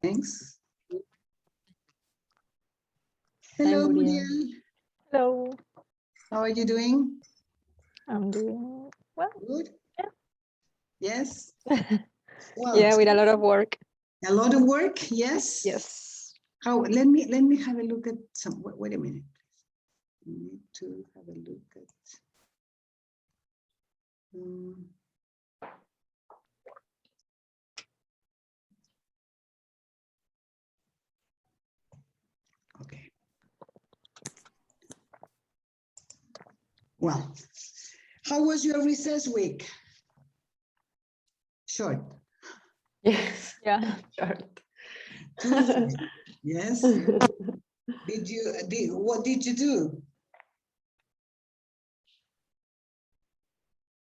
Thanks. Hello, Muriel. Hello. How are you doing? I'm doing well. Good. Yeah. Yes. Well, yeah, with a lot of work. A lot of work. Yes. Yes. How? Let me have a look at some. Wait a minute. I need to have a look at. Okay. Well, how was your recess week? Short. Yes. Yeah. Short. Yes. What did you do?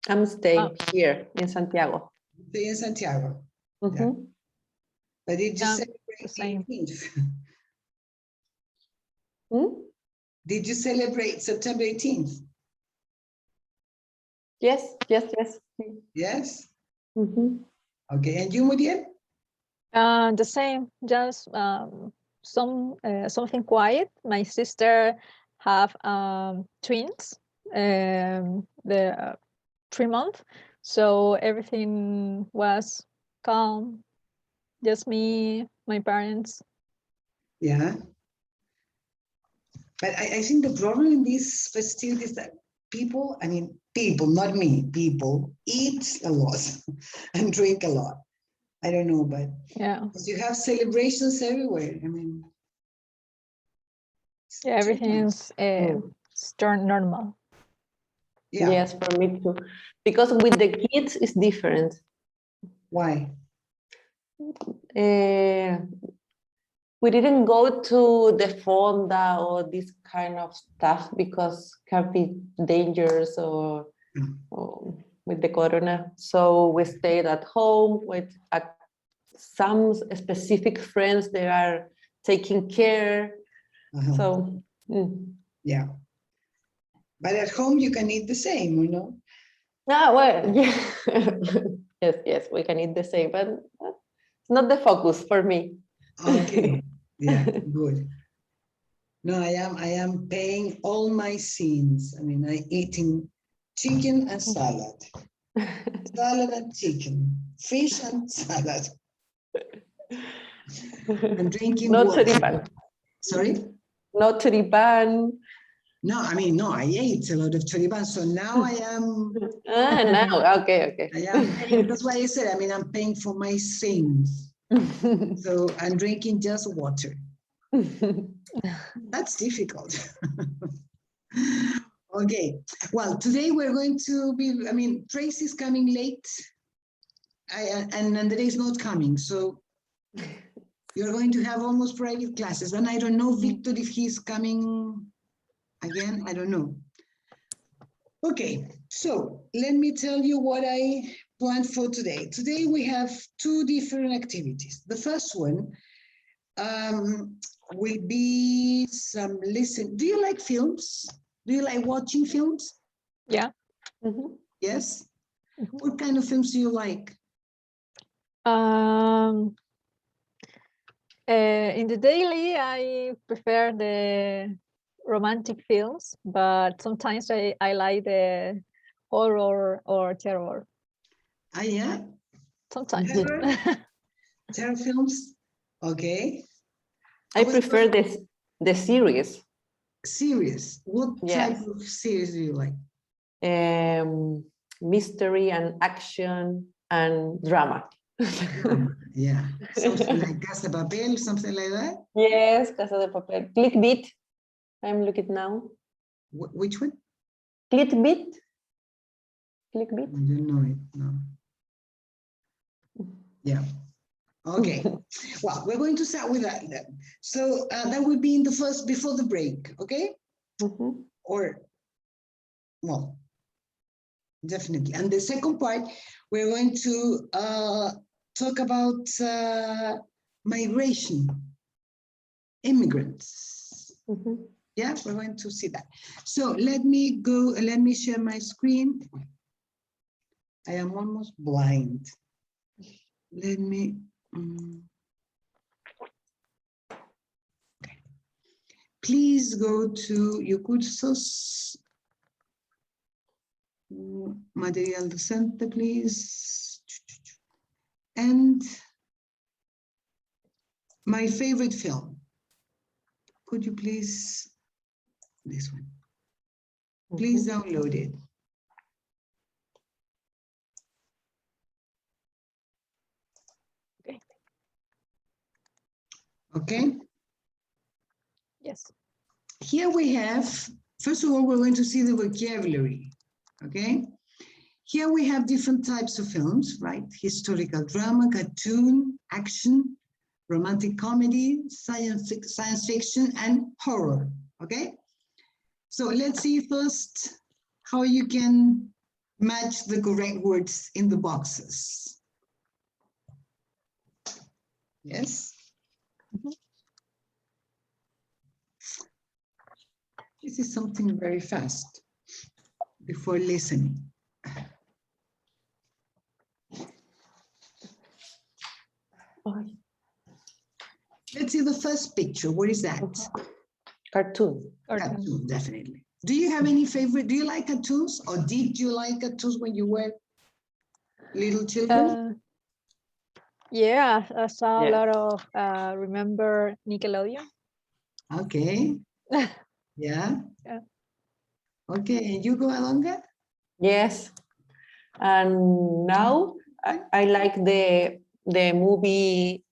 I'm staying here in Santiago. Stay in Santiago. Mm-hmm. Yeah. But did you Yeah, celebrate the same. the 18th? Hmm? Did you celebrate September 18th? Yes, yes, yes. Yes. Mm-hmm. Okay, and you, Muriel? The same. Just something quiet. My sister have twins. The 3 months, so everything was calm. Just me, my parents. Yeah. But I think the problem in these festivities is that people, I mean, people, not me, people eat a lot and drink a lot. I don't know, but Yeah. you have celebrations everywhere. I mean, Yeah, everything is stern normal. yeah. Yes, for me too. Because with the kids, it's different. Why? We didn't go to the fonda or this kind of stuff because can be dangerous or with the corona. So we stayed at home with some specific friends that are taking care. So yeah. But at home you can eat the same, you know? Well, yeah. yes, we can eat the same, but it's not the focus for me. Okay, yeah, good. No, I am paying all my sins. I mean, I eating chicken and salad, salad and chicken, fish and salad. I'm drinking No water. choripan. Sorry? No choripan. No, I mean, no, I ate a lot of choripan, so now I am. Now, okay. I am paying, that's why I said, I mean, I'm paying for my sins. So I'm drinking just water. That's difficult. Okay, well, today we're going to be, I mean, Tracy is coming late and Andre is not coming. So you're going to have almost private classes. And I don't know, Victor, if he's coming again, I don't know. Okay, so let me tell you what I planned for today. Today we have two different activities. The first one will be some listen. Do you like films? Do you like watching films? Yeah. Yes. What kind of films do you like? In the daily, I prefer the romantic films, but sometimes I like the horror or terror. Yeah. Sometimes. Terror films. Okay. I prefer the series. Series. What type of series do you like? Mystery and action and drama. Yeah. Something like Casa de Papel, something like that? Yes, Casa de Papel. Clickbait. I'm looking now. Which one? Clickbait. Clickbait. I don't know it. No. Yeah. Okay. Well, we're going to start with that then. So that will be in the first, before the break, okay? Or, well, definitely. And the second part, we're going to talk about migration, immigrants. Yeah, we're going to see that. So let me go, let me share my screen. I am almost blind. Let me, please go to your cursos. Material docente, please. And my favorite film. Could you please, this one. Please download it. Okay. Okay. Yes. Here we have, first of all, we're going to see the vocabulary. Okay. Here we have different types of films, right? Historical drama, cartoon, action, romantic comedy, science fiction, and horror. Okay. So let's see first how you can match the correct words in the boxes. Yes. This is something very fast before listening. Let's see the first picture. What is that? Cartoon. Cartoon, definitely. Do you have any favorite? Do you like cartoons, or did you like cartoons when you were little children? Yeah, I saw a Yeah. lot of, remember Nickelodeon? Okay. Yeah. Yeah. Okay, and you go Alonga? Yes. And now I like the movie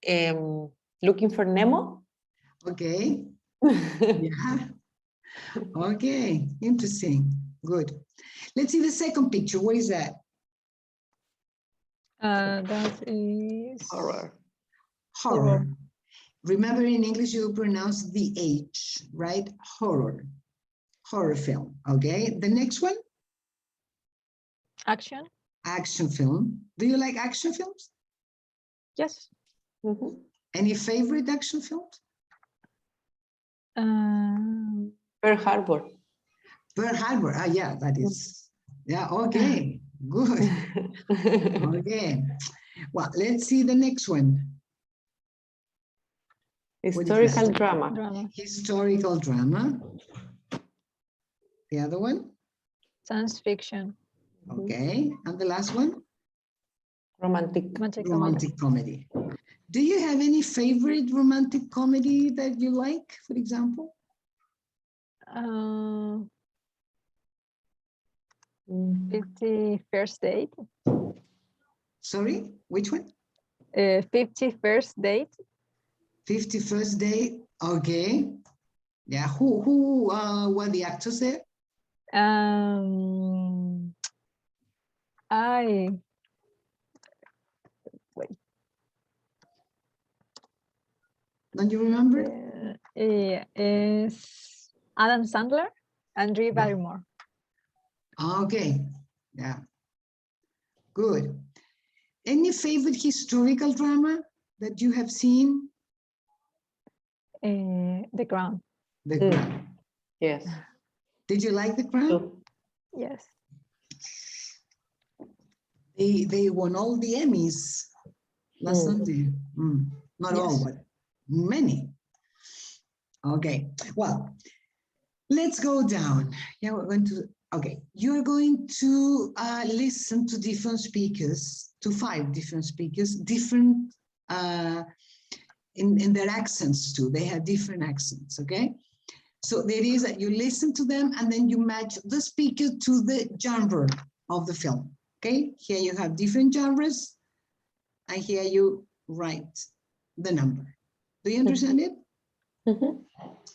Looking for Nemo. Okay. Yeah. Okay, interesting. Good. Let's see the second picture. What is that? That is Horror. Horror. Remember, in English, you pronounce the H, right? Horror. Horror film. Okay. The next one? action. Action film. Do you like action films? Yes. Any favorite action films? Pearl Harbor. Pearl Harbor. Ah, yeah, that is. Yeah, okay. Good. Okay. Well, let's see the next one. Historical drama. Historical drama. The other one? Science fiction. Okay. And the last one? Romantic. Romantic comedy. Do you have any favorite romantic comedy that you like, for example? 50 First Date. Sorry, which one? 50 First Date. 51st Date. Okay. Yeah. Who were the actors there? Wait. Don't you remember? Is Adam Sandler and Drew Barrymore. Okay. Yeah. Good. Any favorite historical drama that you have seen? The Crown. The Crown. Yes. Did you like The Crown? Yes. They won all the Emmys last Sunday. Not all, but many. Okay. Well, let's go down. Yeah, we're going to. Okay, you're going to listen to different speakers, to 5 different speakers, different in their accents too. They have different accents, okay? So there is that you listen to them and then you match the speaker to the genre of the film, okay? Here you have different genres and here you write the number. Do you understand it?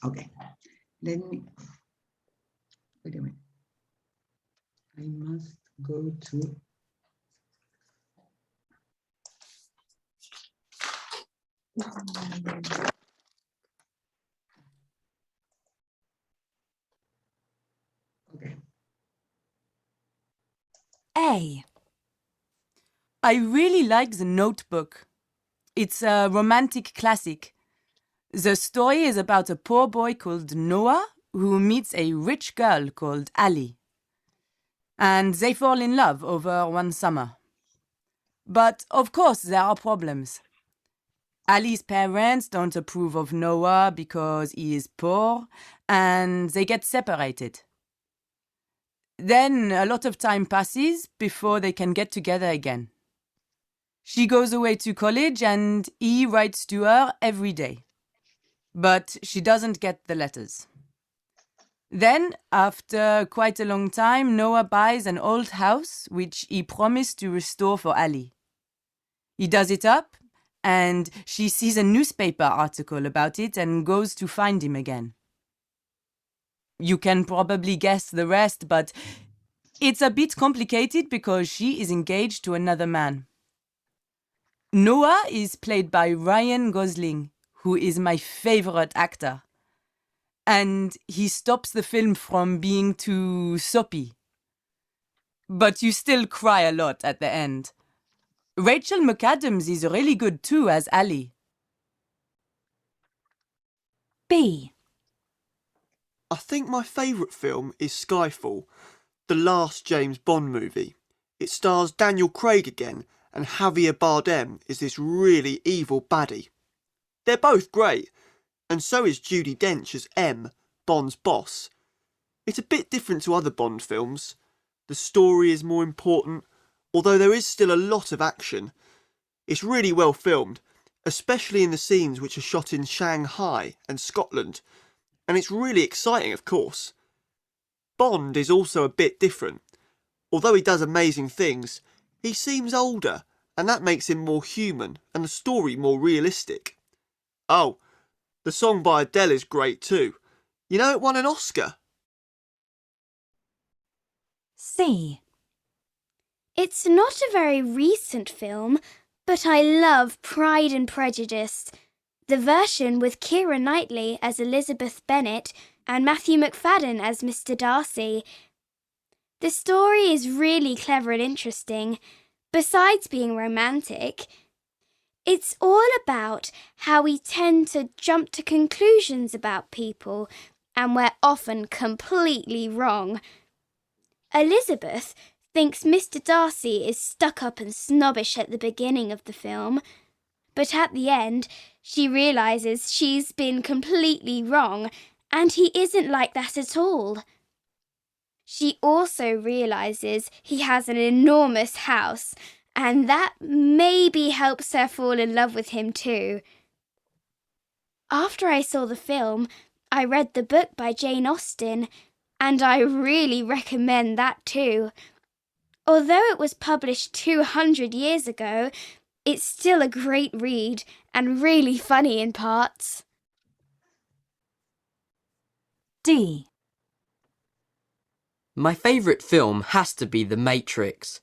Okay, let me, wait a minute. I must go to. Okay. A. I really like The Notebook. It's a romantic classic. The story is about a poor boy called Noah who meets a rich girl called Ali. And they fall in love over one summer. But of course there are problems. Ali's parents don't approve of Noah because he is poor, and they get separated. Then a lot of time passes before they can get together again. She goes away to college and he writes to her every day. But she doesn't get the letters. Then, after quite a long time, Noah buys an old house which he promised to restore for Ali. He does it up, and she sees a newspaper article about it and goes to find him again. You can probably guess the rest, but it's a bit complicated because she is engaged to another man. Noah is played by Ryan Gosling, who is my favorite actor. And he stops the film from being too soppy. But you still cry a lot at the end. Rachel McAdams is really good too as Ali. B. I think my favourite film is Skyfall, the last James Bond movie. It stars Daniel Craig again, and Javier Bardem is this really evil baddie. They're both great, and so is Judi Dench as M, Bond's boss. It's a bit different to other Bond films. The story is more important, although there is still a lot of action. It's really well filmed, especially in the scenes which are shot in Shanghai and Scotland, and it's really exciting, of course. Bond is also a bit different. Although he does amazing things, he seems older, and that makes him more human and the story more realistic. Oh, the song by Adele is great too. You know, it won an Oscar. C. It's not a very recent film, but I love Pride and Prejudice. The version with Keira Knightley as Elizabeth Bennet and Matthew McFadden as Mr. Darcy. The story is really clever and interesting. Besides being romantic, it's all about how we tend to jump to conclusions about people, and we're often completely wrong. Elizabeth thinks Mr. Darcy is stuck up and snobbish at the beginning of the film, but at the end, she realises she's been completely wrong, and he isn't like that at all. She also realises he has an enormous house, and that maybe helps her fall in love with him too. After I saw the film, I read the book by Jane Austen, and I really recommend that too. Although it was published 200 years ago, it's still a great read and really funny in parts. D. My favourite film has to be The Matrix.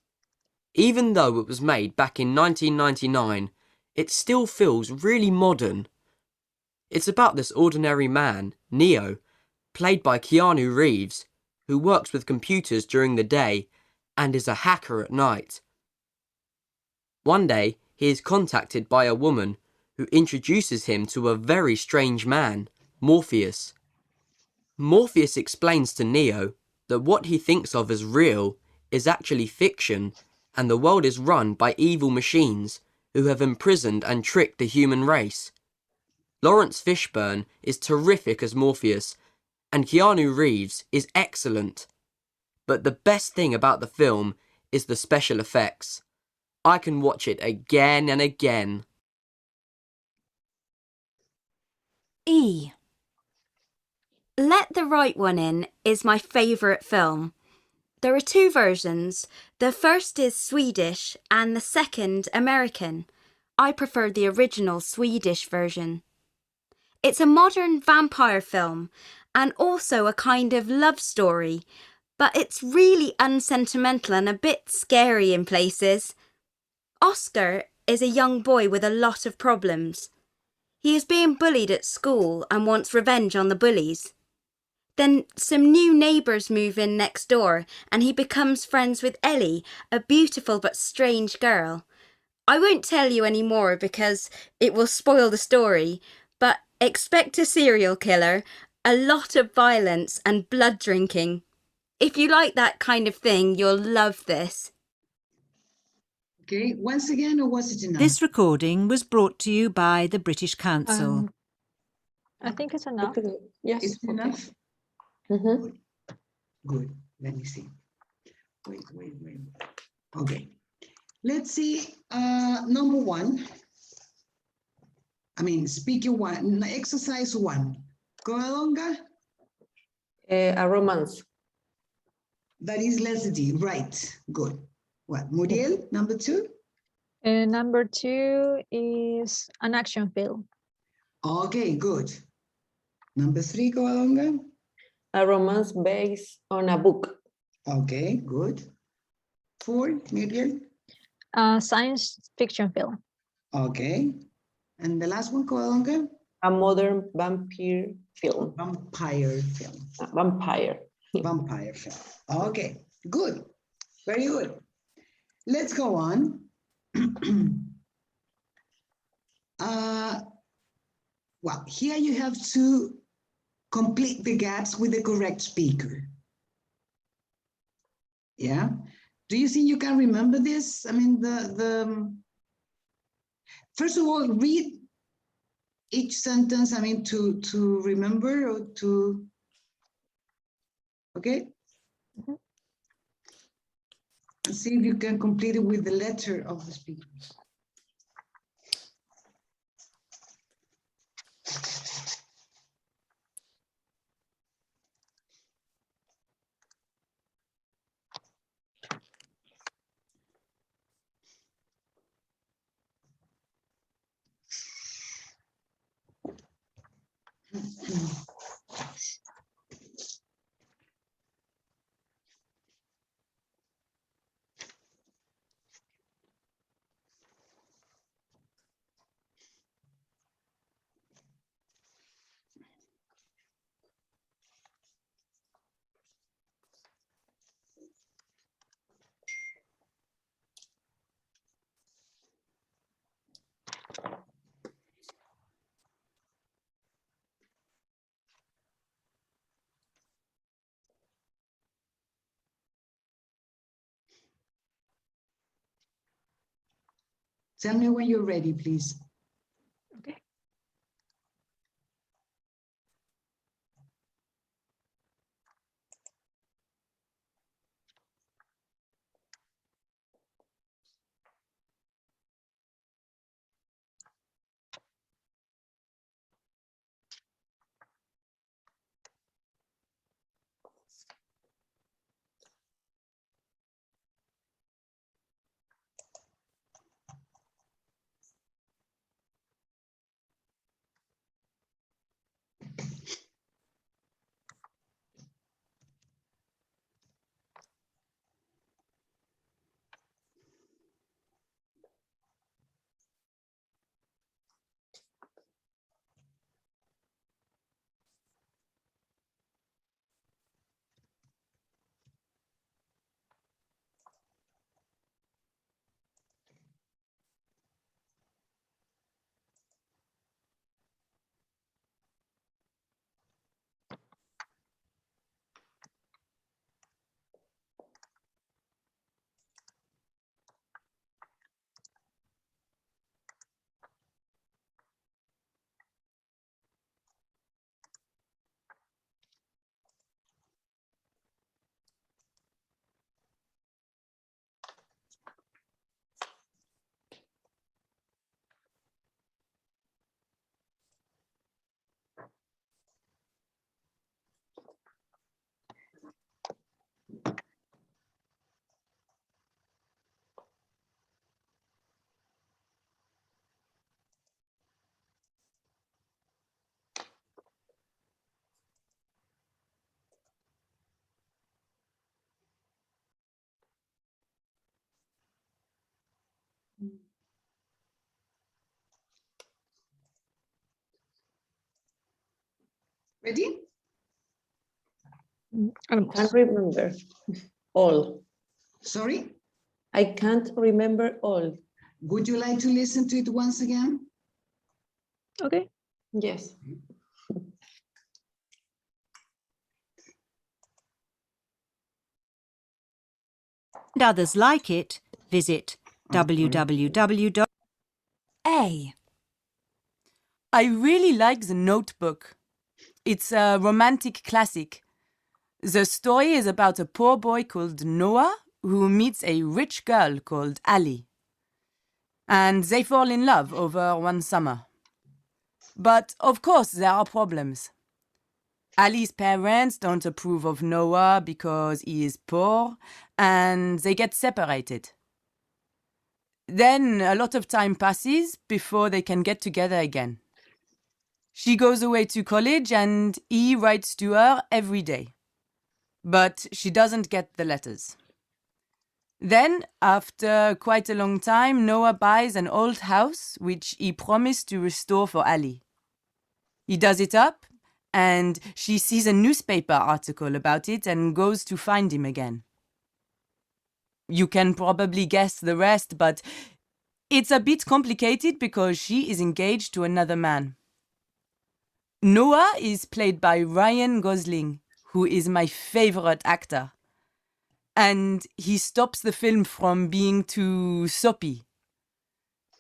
Even though it was made back in 1999, it still feels really modern. It's about this ordinary man, Neo, played by Keanu Reeves, who works with computers during the day and is a hacker at night. One day, he is contacted by a woman who introduces him to a very strange man, Morpheus. Morpheus explains to Neo that what he thinks of as real is actually fiction, and the world is run by evil machines who have imprisoned and tricked the human race. Lawrence Fishburne is terrific as Morpheus, and Keanu Reeves is excellent. But the best thing about the film is the special effects. I can watch it again and again. E. Let the Right One In is my favourite film. There are two versions. The first is Swedish and the second American. I prefer the original Swedish version. It's a modern vampire film and also a kind of love story, but it's really unsentimental and a bit scary in places. Oscar is a young boy with a lot of problems. He is being bullied at school and wants revenge on the bullies. Then some new neighbours move in next door and he becomes friends with Ellie, a beautiful but strange girl. I won't tell you any more because it will spoil the story, but expect a serial killer, a lot of violence and blood drinking. If you like that kind of thing, you'll love this. Okay, once again, or was it enough? This recording was brought to you by the British Council. I think it's enough. Yes. Is it okay. enough? Mhm. Good. Let me see. Wait. Okay. Let's see. Number one. I mean, speaker one, exercise one. Coalonga, A romance. that is Leslie, right? Good. What? Muriel, number two? And number 2 is an action film. Okay, good. Number three, Coalonga. A romance based on a book. Okay, good. 4, Muriel. A science fiction film. Okay. And the last one, Coalonga. A modern vampire film. Vampire film. A vampire. Vampire film. Okay, good. Very good. Let's go on. Well, here you have to complete the gaps with the correct speaker. Yeah. Do you think you can remember this? I mean, first of all, read each sentence, I mean, to remember or to, okay? Mhm. And see if you can complete it with the letter of the speaker. Tell me when you're ready, please. Okay. Ready? Almost. Can't remember all. Sorry? I can't remember all. Would you like to listen to it once again? Okay. Yes. And others like it, visit www. A. I really like The Notebook. It's a romantic classic. The story is about a poor boy called Noah who meets a rich girl called Ali. And they fall in love over one summer. But of course there are problems. Ali's parents don't approve of Noah because he is poor, and they get separated. Then a lot of time passes before they can get together again. She goes away to college and he writes to her every day. But she doesn't get the letters. Then, after quite a long time, Noah buys an old house which he promised to restore for Ali. He does it up, and she sees a newspaper article about it and goes to find him again. You can probably guess the rest, but it's a bit complicated because she is engaged to another man. Noah is played by Ryan Gosling, who is my favorite actor. And he stops the film from being too soppy.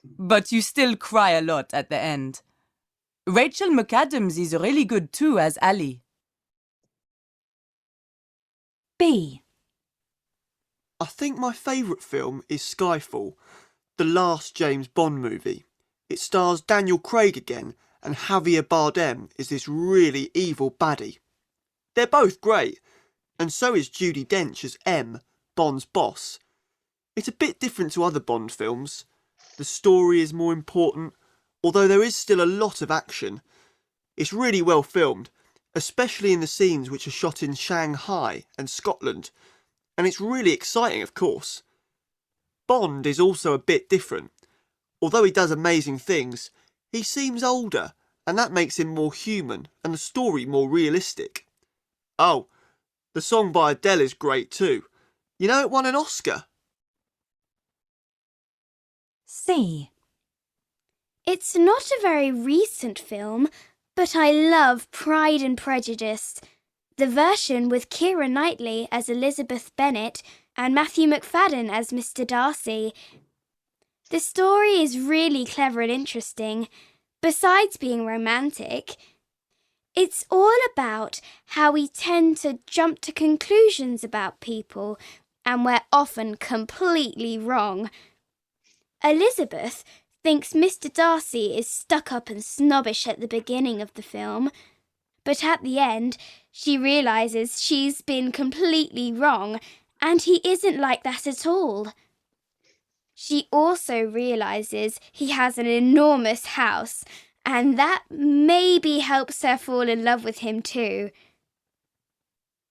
But you still cry a lot at the end. Rachel McAdams is really good too as Ali. B. I think my favourite film is Skyfall, the last James Bond movie. It stars Daniel Craig again, and Javier Bardem is this really evil baddie. They're both great, and so is Judi Dench as M, Bond's boss. It's a bit different to other Bond films. The story is more important, although there is still a lot of action. It's really well filmed, especially in the scenes which are shot in Shanghai and Scotland, and it's really exciting, of course. Bond is also a bit different. Although he does amazing things, he seems older, and that makes him more human and the story more realistic. Oh, the song by Adele is great too. You know, it won an Oscar. C. It's not a very recent film, but I love Pride and Prejudice. The version with Keira Knightley as Elizabeth Bennet and Matthew McFadden as Mr. Darcy. The story is really clever and interesting. Besides being romantic, it's all about how we tend to jump to conclusions about people, and we're often completely wrong. Elizabeth thinks Mr. Darcy is stuck up and snobbish at the beginning of the film, but at the end, she realises she's been completely wrong, and he isn't like that at all. She also realises he has an enormous house, and that maybe helps her fall in love with him too.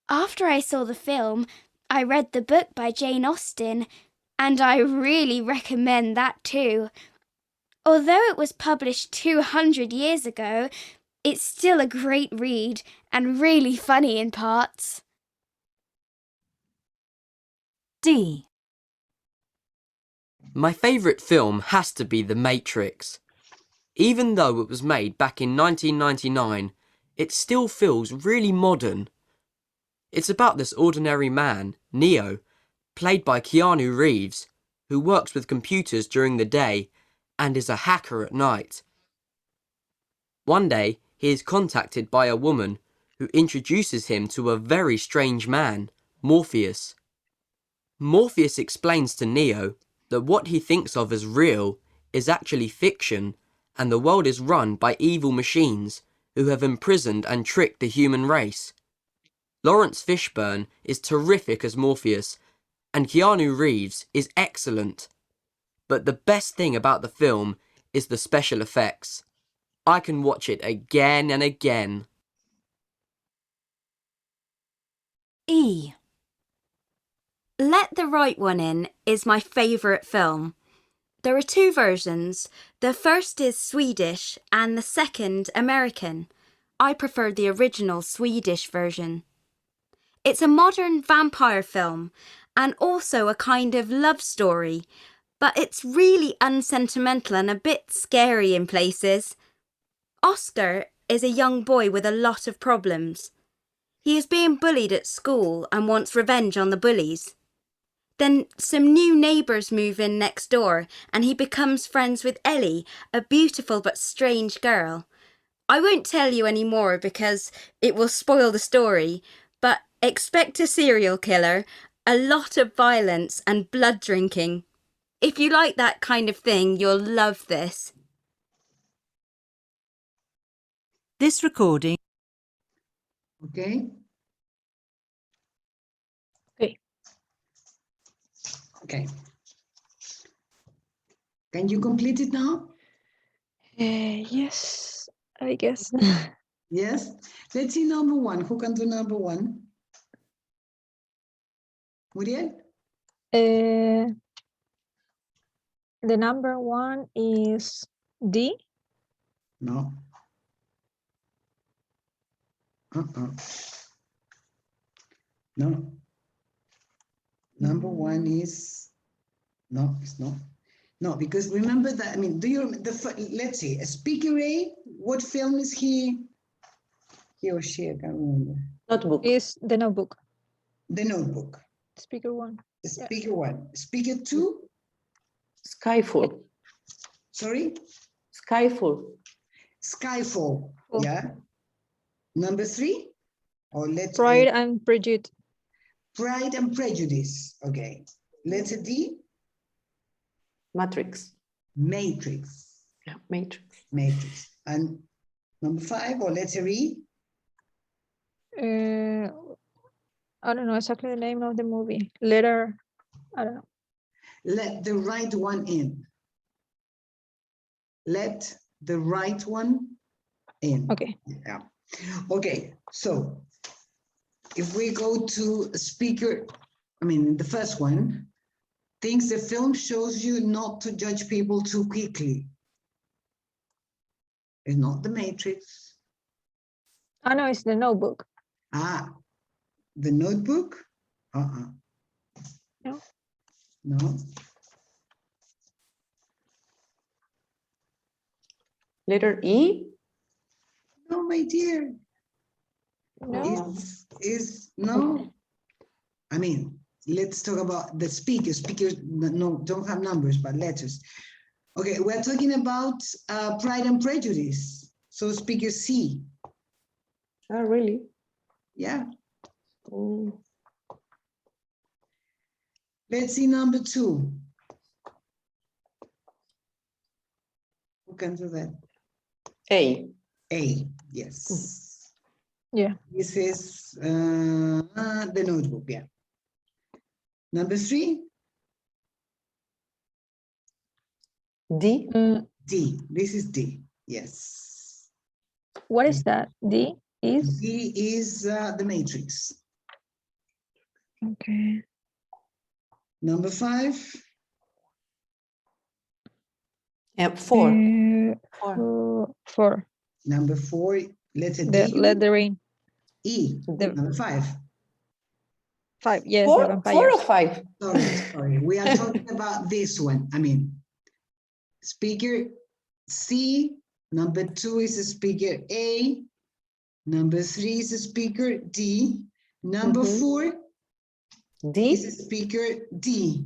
After I saw the film, I read the book by Jane Austen, and I really recommend that too. Although it was published 200 years ago, it's still a great read and really funny in parts. D. My favourite film has to be The Matrix. Even though it was made back in 1999, it still feels really modern. It's about this ordinary man, Neo, played by Keanu Reeves, who works with computers during the day and is a hacker at night. One day, he is contacted by a woman who introduces him to a very strange man, Morpheus. Morpheus explains to Neo that what he thinks of as real is actually fiction, and the world is run by evil machines who have imprisoned and tricked the human race. Lawrence Fishburne is terrific as Morpheus, and Keanu Reeves is excellent. But the best thing about the film is the special effects. I can watch it again and again. E. Let the Right One In is my favourite film. There are two versions. The first is Swedish and the second American. I prefer the original Swedish version. It's a modern vampire film and also a kind of love story, but it's really unsentimental and a bit scary in places. Oscar is a young boy with a lot of problems. He is being bullied at school and wants revenge on the bullies. Then some new neighbours move in next door and he becomes friends with Ellie, a beautiful but strange girl. I won't tell you any more because it will spoil the story, but expect a serial killer, a lot of violence and blood drinking. If you like that kind of thing, you'll love this. This recording. Okay. Okay. Okay. Can you complete it now? Yes, I guess. Yes. Let's see number one. Who can do number one? Muriel? The number one is D. No. No. Number one is no. It's not. No, because remember that. I mean, do you? Let's see. A speaker A. What film is he? He or she? I can't remember. Notebook. Is the Notebook. The Notebook. Speaker one. Speaker one. Speaker two. Skyfall. Sorry. Skyfall. Skyfall. Oh. Yeah. Number three. Or let's. Pride and Prejudice. Pride and Prejudice. Okay. Letter D. Matrix. Matrix. Yeah, Matrix. Matrix. And number five, or letter E. I don't know exactly the name of the movie. Letter, I don't know. Let the right one in. Let the right one in. Okay. Yeah. Okay. So if we go to speaker, I mean, the first one, things the film shows you not to judge people too quickly. It's not the Matrix. I know it's the Notebook. Ah, the Notebook? No. No. Letter E. No, my dear. No. Is no. I mean, let's talk about the speakers. Speakers no don't have numbers but letters. Okay, we're talking about Pride and Prejudice. So speaker C. Oh, really? Yeah. Mm. Let's see number two. Who can do that? A. A. Yes. Yeah. This is the Notebook. Yeah. Number three. D. D. This is D. Yes. What is that? D is? D is the Matrix. Okay. Number five. Four. Four. Number four, letter The D. lettering. E. The Number five. five. Yes, Four, the vampires. 4 or 5? Sorry. We are talking about this one. I mean, speaker C. Number two is a speaker A. Number three is a speaker D. Number four D. is a speaker D.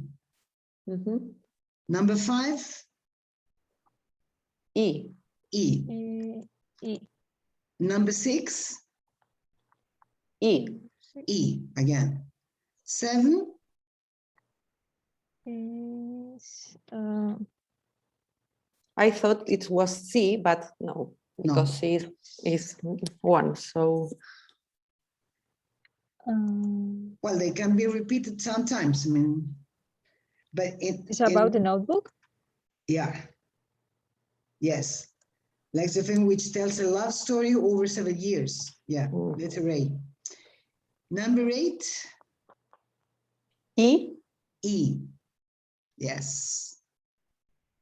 Number five, E. E. E. Number six, E. E again. Seven, Is, I thought it was C, but no, because C is 1. So well, they can be repeated sometimes. I mean, but it's about the Notebook. Yeah. Yes. Like the film which tells a love story over 7 years. Yeah, letter A. Number 8. E. E. Yes.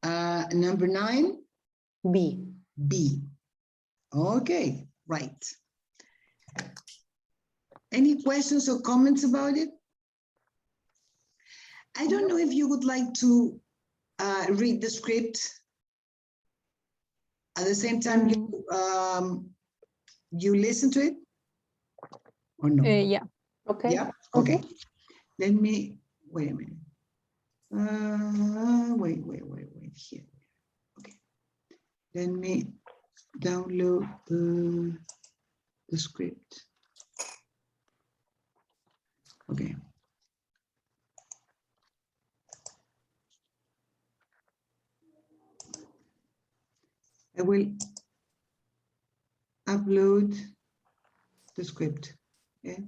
Number 9. B. B. Okay, right. Any questions or comments about it? I don't know if you would like to read the script. At the same time, you listen to it or no? Yeah. Okay. Yeah. Okay. Let me wait a minute. Wait here. Okay. Let me download the script. Okay. I will upload the script. Okay.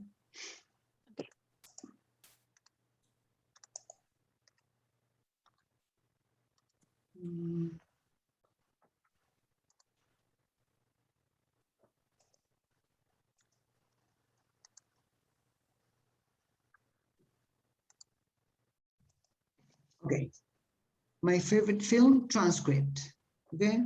Okay. My favorite film transcript. Okay.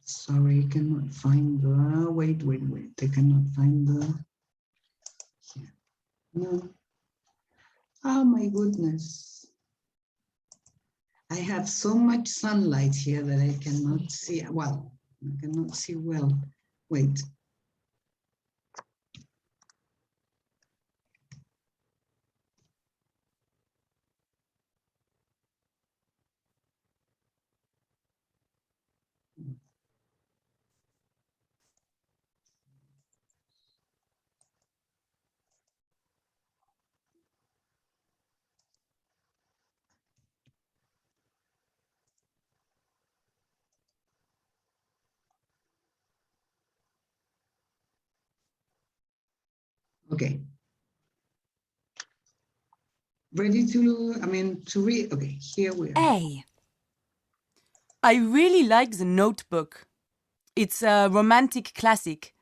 Sorry, I cannot find the, wait, I cannot find the, here. No. Oh my goodness. I have so much sunlight here that I cannot see, well, I cannot see well. Wait. Okay. Ready to, to read? Okay, here we are. A. I really like The Notebook. It's a romantic classic.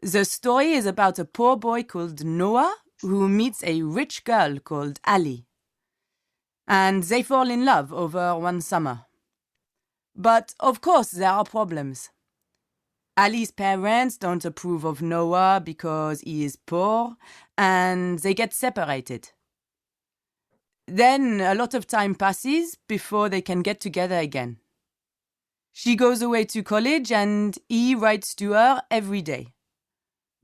The story is about a poor boy called Noah who meets a rich girl called Ali. And they fall in love over one summer. But of course there are problems. Ali's parents don't approve of Noah because he is poor, and they get separated. Then a lot of time passes before they can get together again. She goes away to college and he writes to her every day.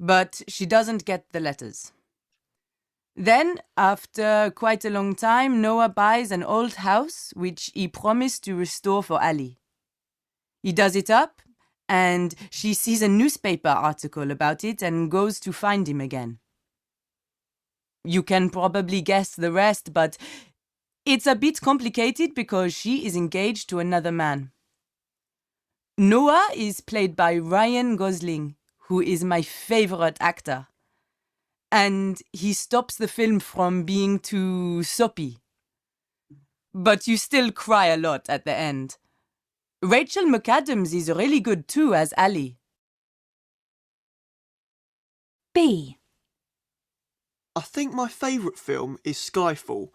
But she doesn't get the letters. Then, after quite a long time, Noah buys an old house which he promised to restore for Ali. He does it up, and she sees a newspaper article about it and goes to find him again. You can probably guess the rest, but it's a bit complicated because she is engaged to another man. Noah is played by Ryan Gosling, who is my favorite actor. And he stops the film from being too soppy. But you still cry a lot at the end. Rachel McAdams is really good too as Ali. B. I think my favourite film is Skyfall,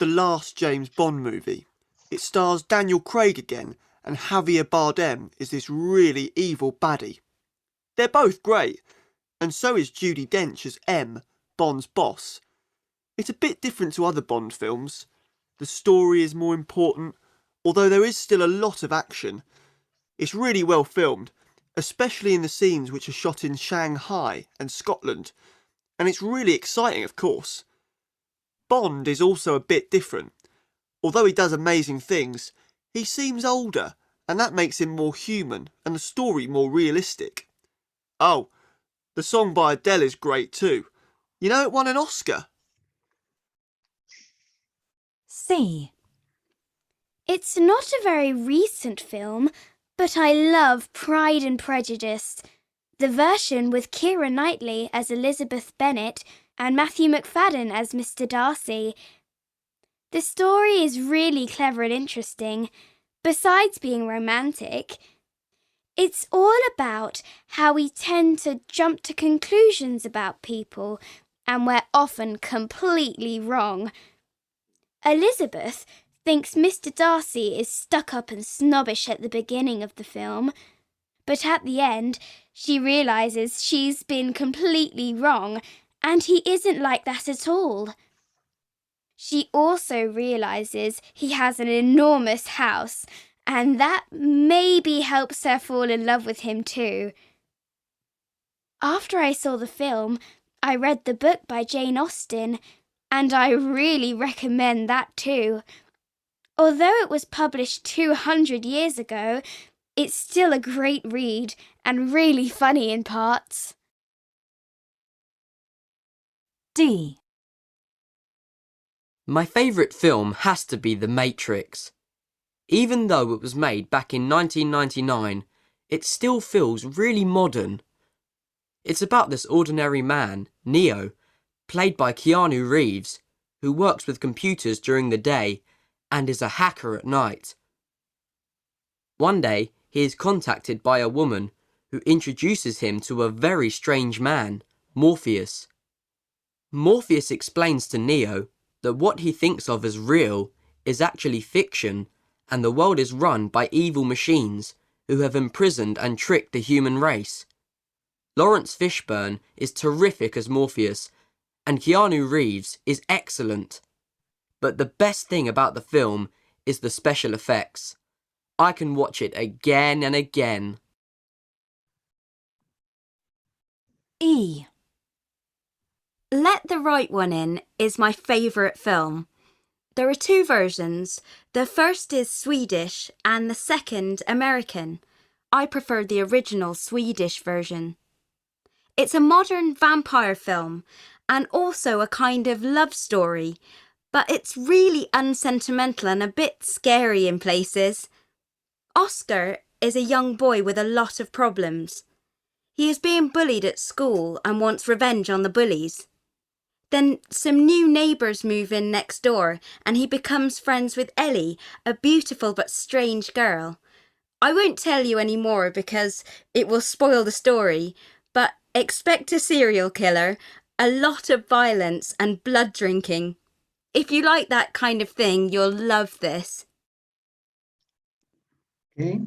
the last James Bond movie. It stars Daniel Craig again, and Javier Bardem is this really evil baddie. They're both great, and so is Judi Dench as M, Bond's boss. It's a bit different to other Bond films. The story is more important, although there is still a lot of action. It's really well filmed, especially in the scenes which are shot in Shanghai and Scotland, and it's really exciting, of course. Bond is also a bit different. Although he does amazing things, he seems older, and that makes him more human and the story more realistic. Oh, the song by Adele is great too. You know, it won an Oscar. C. It's not a very recent film, but I love Pride and Prejudice. The version with Keira Knightley as Elizabeth Bennet and Matthew McFadden as Mr. Darcy. The story is really clever and interesting. Besides being romantic, it's all about how we tend to jump to conclusions about people, and we're often completely wrong. Elizabeth thinks Mr. Darcy is stuck up and snobbish at the beginning of the film, but at the end, She realizes she's been completely wrong, and he isn't like that at all. She also realizes he has an enormous house, and that maybe helps her fall in love with him too. After I saw the film, I read the book by Jane Austen, and I really recommend that too. Although it was published 200 years ago, it's still a great read and really funny in parts. D. My favourite film has to be The Matrix. Even though it was made back in 1999, it still feels really modern. It's about this ordinary man, Neo, played by Keanu Reeves, who works with computers during the day and is a hacker at night. One day, he is contacted by a woman who introduces him to a very strange man, Morpheus. Morpheus explains to Neo that what he thinks of as real is actually fiction, and the world is run by evil machines who have imprisoned and tricked the human race. Lawrence Fishburne is terrific as Morpheus, and Keanu Reeves is excellent. But the best thing about the film is the special effects. I can watch it again and again. E. Let the Right One In is my favourite film. There are two versions. The first is Swedish and the second American. I prefer the original Swedish version. It's a modern vampire film and also a kind of love story, but it's really unsentimental and a bit scary in places. Oscar is a young boy with a lot of problems. He is being bullied at school and wants revenge on the bullies. Then some new neighbours move in next door and he becomes friends with Ellie, a beautiful but strange girl. I won't tell you any more because it will spoil the story, but expect a serial killer, a lot of violence and blood drinking. If you like that kind of thing, you'll love this. Okay.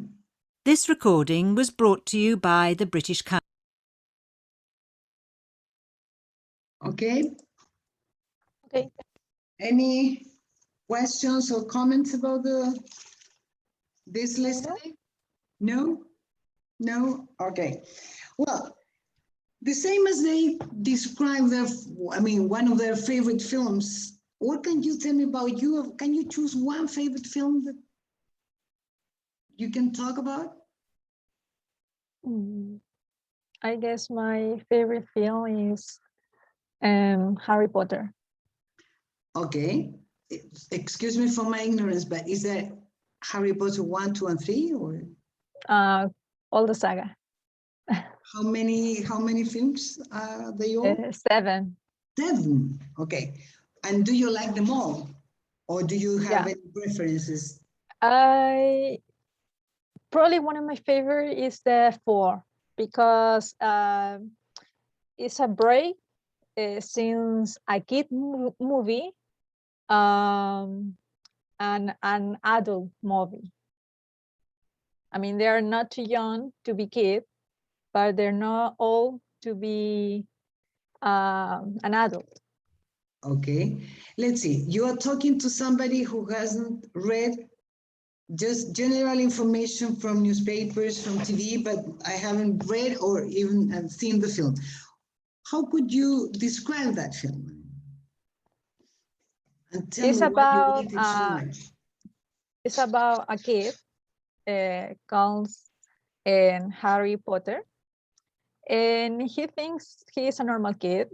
This recording was brought to you by the British Council. Okay. Okay. Any questions or comments about this list? No? No? Okay. Well, the same as they describe one of their favorite films. What can you tell me about you? Can you choose one favorite film that you can talk about? I guess my favorite film is Harry Potter. Okay. Excuse me for my ignorance, but is there Harry Potter 1, 2, and 3, or All the saga. how many films are they all? 7. 7. Okay. And do you like them all, or do you have any preferences? I probably one of my favorite is the 4 because it's a break since a kid movie and an adult movie. I mean, they are not too young to be kids, but they're not old to be an adult. Okay, let's see. You are talking to somebody who hasn't read just general information from newspapers, from TV, but I haven't read or even seen the film. How could you describe that film? And tell It's me why you about liked it so much. it's about a kid called Harry Potter, and he thinks he's a normal kid.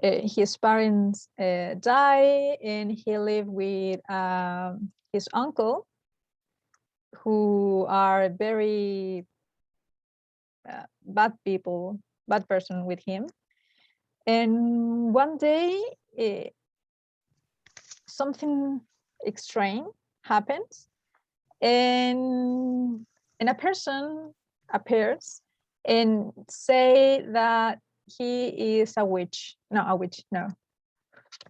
His parents die, and he lived with his uncle, who are very bad person with him. And one day, something strange happens, and a person appears and say that he is a witch. No, a witch. No.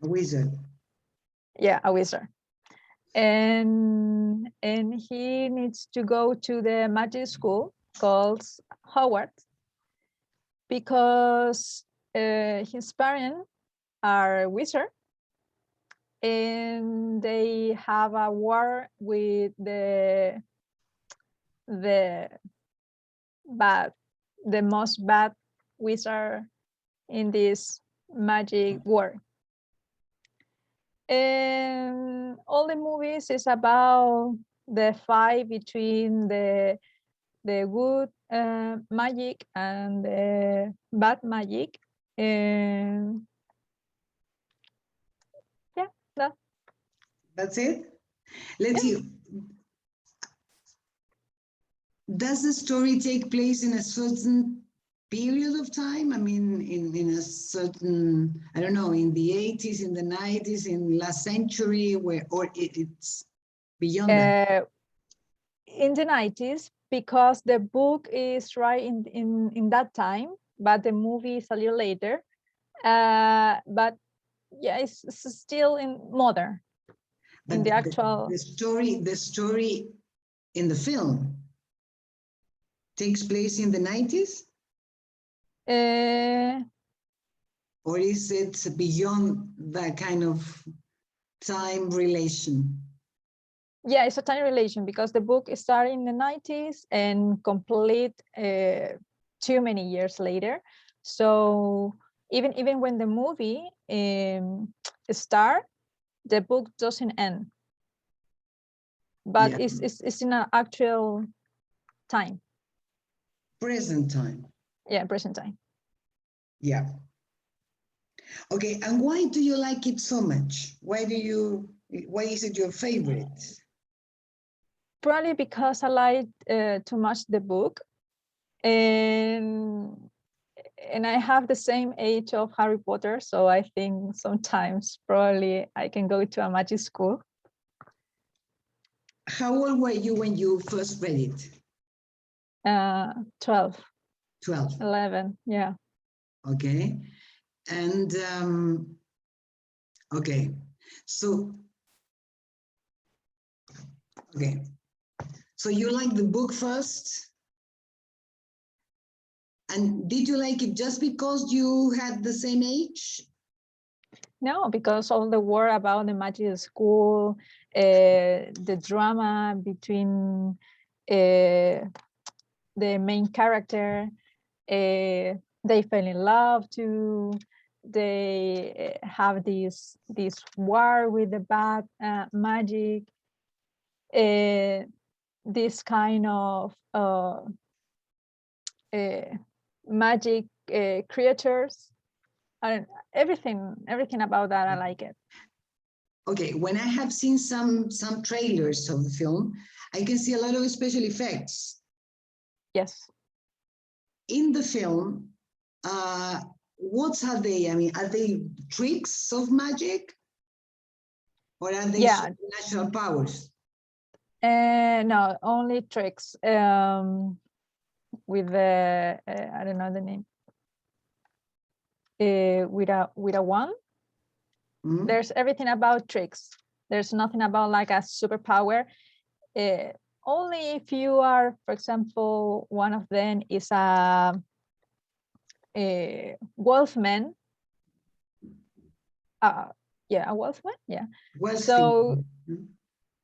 A wizard. Yeah, a wizard. And he needs to go to the magic school called Howard, because his parents are wizards, and they have a war with the most bad wizard in this magic world. And all the movies is about the fight between the good magic and the bad magic. And yeah, That's it. Let's see. Does the story take place in a certain period of time? I mean, in a certain, I don't know, in the 80s, in the 90s, in last century, or it's beyond that? In the 90s, because the book is right in that time, but the movie is a little later. But yeah, it's still in modern. But In the actual the story in the film takes place in the 90s? Or is it beyond that kind of time relation? Yeah, it's a time relation, because the book started in the 90s and complete too many years later. So even when the movie start, the book doesn't end, but Yeah. it's in an actual time. Present time. Yeah, present time. Yeah. Okay, and why do you like it so much? Why is it your favorite? Probably because I like too much the book, and I have the same age of Harry Potter, so I think sometimes probably I can go to a magic school. How old were you when you first read it? 12. 12. 11, yeah. Okay. And okay. So okay. So you like the book first? And did you like it just because you had the same age? No, because all the word about the magic school, the drama between the main character, they fell in love too. They have this war with the bad magic. This kind of magic creatures. Everything about that, I like it. Okay, when I have seen some trailers of the film, I can see a lot of special effects. Yes. In the film, what are they? I mean, are they tricks of magic? Or are they supernatural powers? No, only tricks. With the I don't know the name. With a wand. Mm-hmm. There's everything about tricks. There's nothing about like a superpower. Only if you are, for example, one of them is a wolfman. Yeah, a wolfman. Yeah. Wolfman.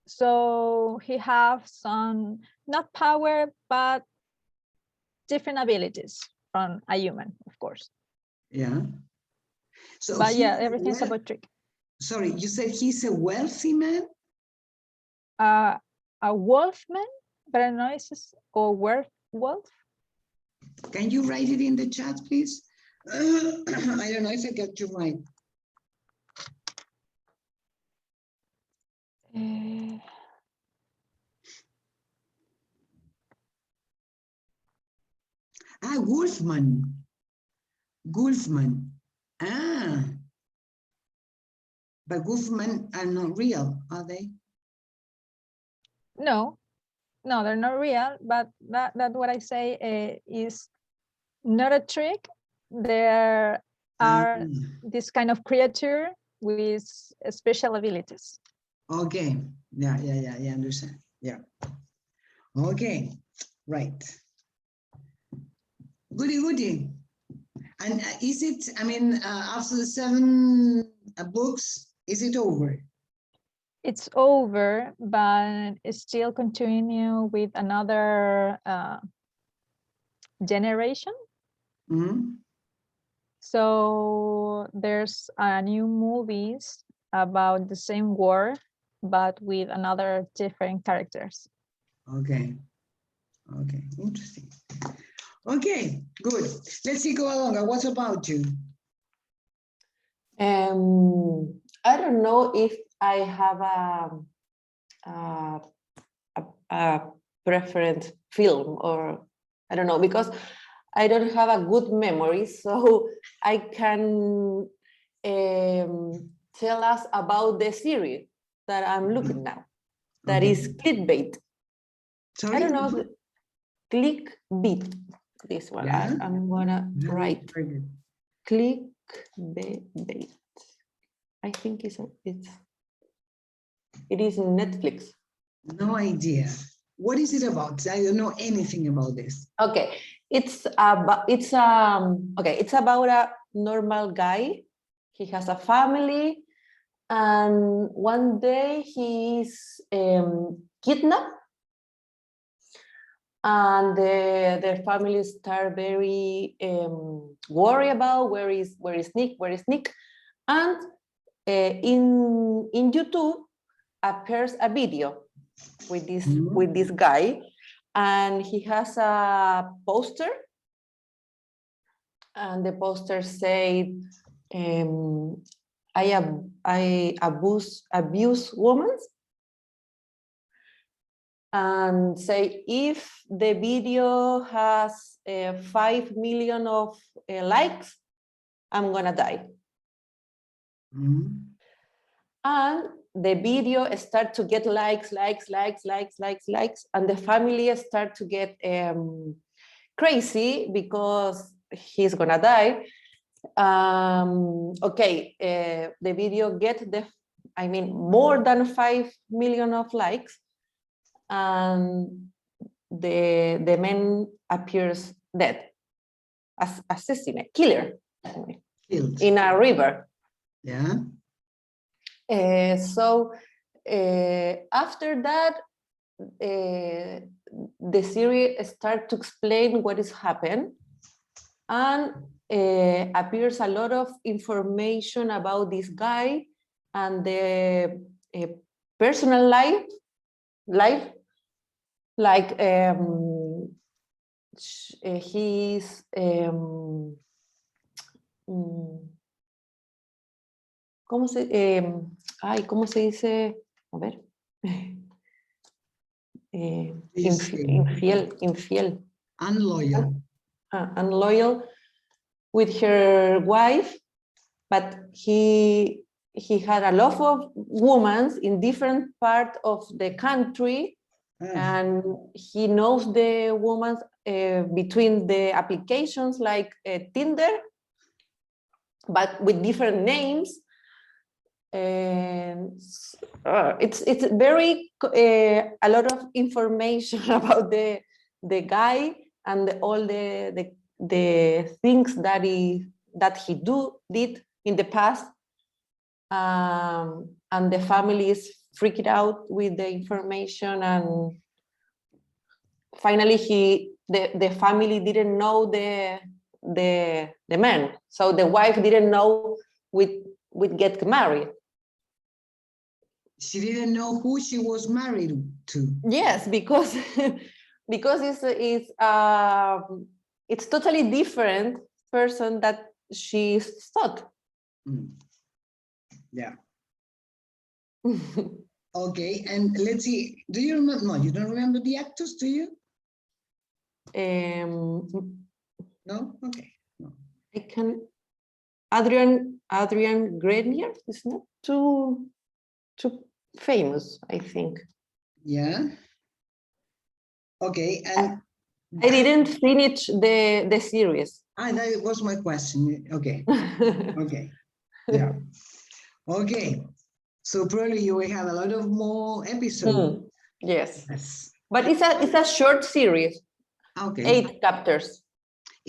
So he have some, not power, but different abilities from a human, of course. Yeah. So, but yeah, everything's about trick. Sorry, you said he's a wealthy man? A wolfman, but I don't know, it's just, or wolf. Can you write it in the chat, please? I don't know if I got you right. Wolfman. Wolfman. But wolfmen are not real, are they? No, they're not real, but that what I say is not a trick. There are this kind of creature with special abilities. Okay, yeah, understand. Yeah. Okay, right. Goody, goody. And is it, I mean, after the 7 books, is it over? It's over, but it's still continue with another generation. Mhm. So there's new movies about the same war, but with another different characters. Okay. Okay, interesting. Okay, good. Let's see, go along. What about you? I don't know if I have a preferred film, or I don't know, because I don't have a good memory, so I can tell us about the series that I'm looking now. That Okay. is clickbait. Sorry? I don't know, clickbait. This one, Yeah. I'm gonna write Very good. clickbait. I think it is Netflix. No idea. What is it about? I don't know anything about this. Okay, it's about a normal guy. He has a family, and one day he's kidnapped, and their family start very worried about where is Nick, and in YouTube appears a video with this guy, and he has a poster, and the poster said, I abuse women, and say if the video has 5 million of likes, I'm gonna die. Mhm. And the video start to get likes, and the family start to get crazy because he's gonna die. Okay, the video get more than 5 million of likes, and the man appears dead, as assassinate, killer, Killed. in a river. Yeah. So after that, the series starts to explain what is happened, and appears a lot of information about this guy and the personal life, like he's ¿cómo se dice? A ver. Infiel. Unloyal. Unloyal with her wife, but he had a lot of women in different parts of the country, and he knows the women between the applications like Tinder, but with different names. And it's very a lot of information about the guy and all the things that he did in the past, and the family is freaked out with the information, and finally the family didn't know the man, so the wife didn't know would get married. She didn't know who she was married to. Yes, because it's totally different person that she thought. Yeah. Okay, and let's see. Do you remember? No, you don't remember the actors, do you? No. Okay. No. I can. Adrian Grenier is not too famous, I think. Yeah. Okay, and I didn't finish the series. That was my question. Okay. Okay. Yeah. Okay. So probably you will have a lot of more episodes. Yes. Yes. But it's a short series. Okay. 8 chapters.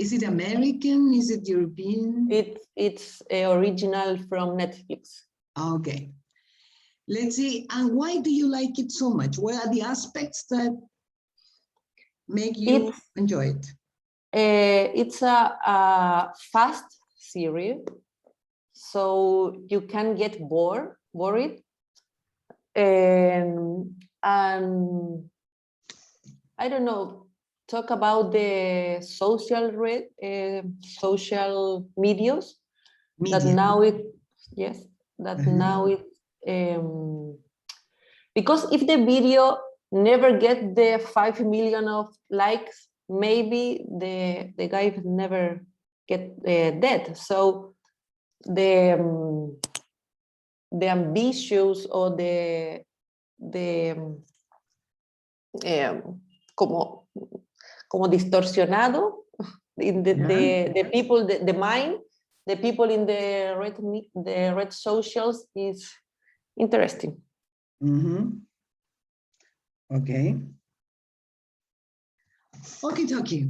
Is it American? Is it European? It's original from Netflix. Okay. Let's see. And why do you like it so much? What are the aspects that make you enjoy it? It's a fast series, so you can get worried, and I don't know. Talk about the social medias that now it now it because if the video never get the 5 million of likes, maybe the guy never get dead. So the ambitious or the como distorsionado in the people, the mind, the people in the red socials is interesting. Okay. Okay.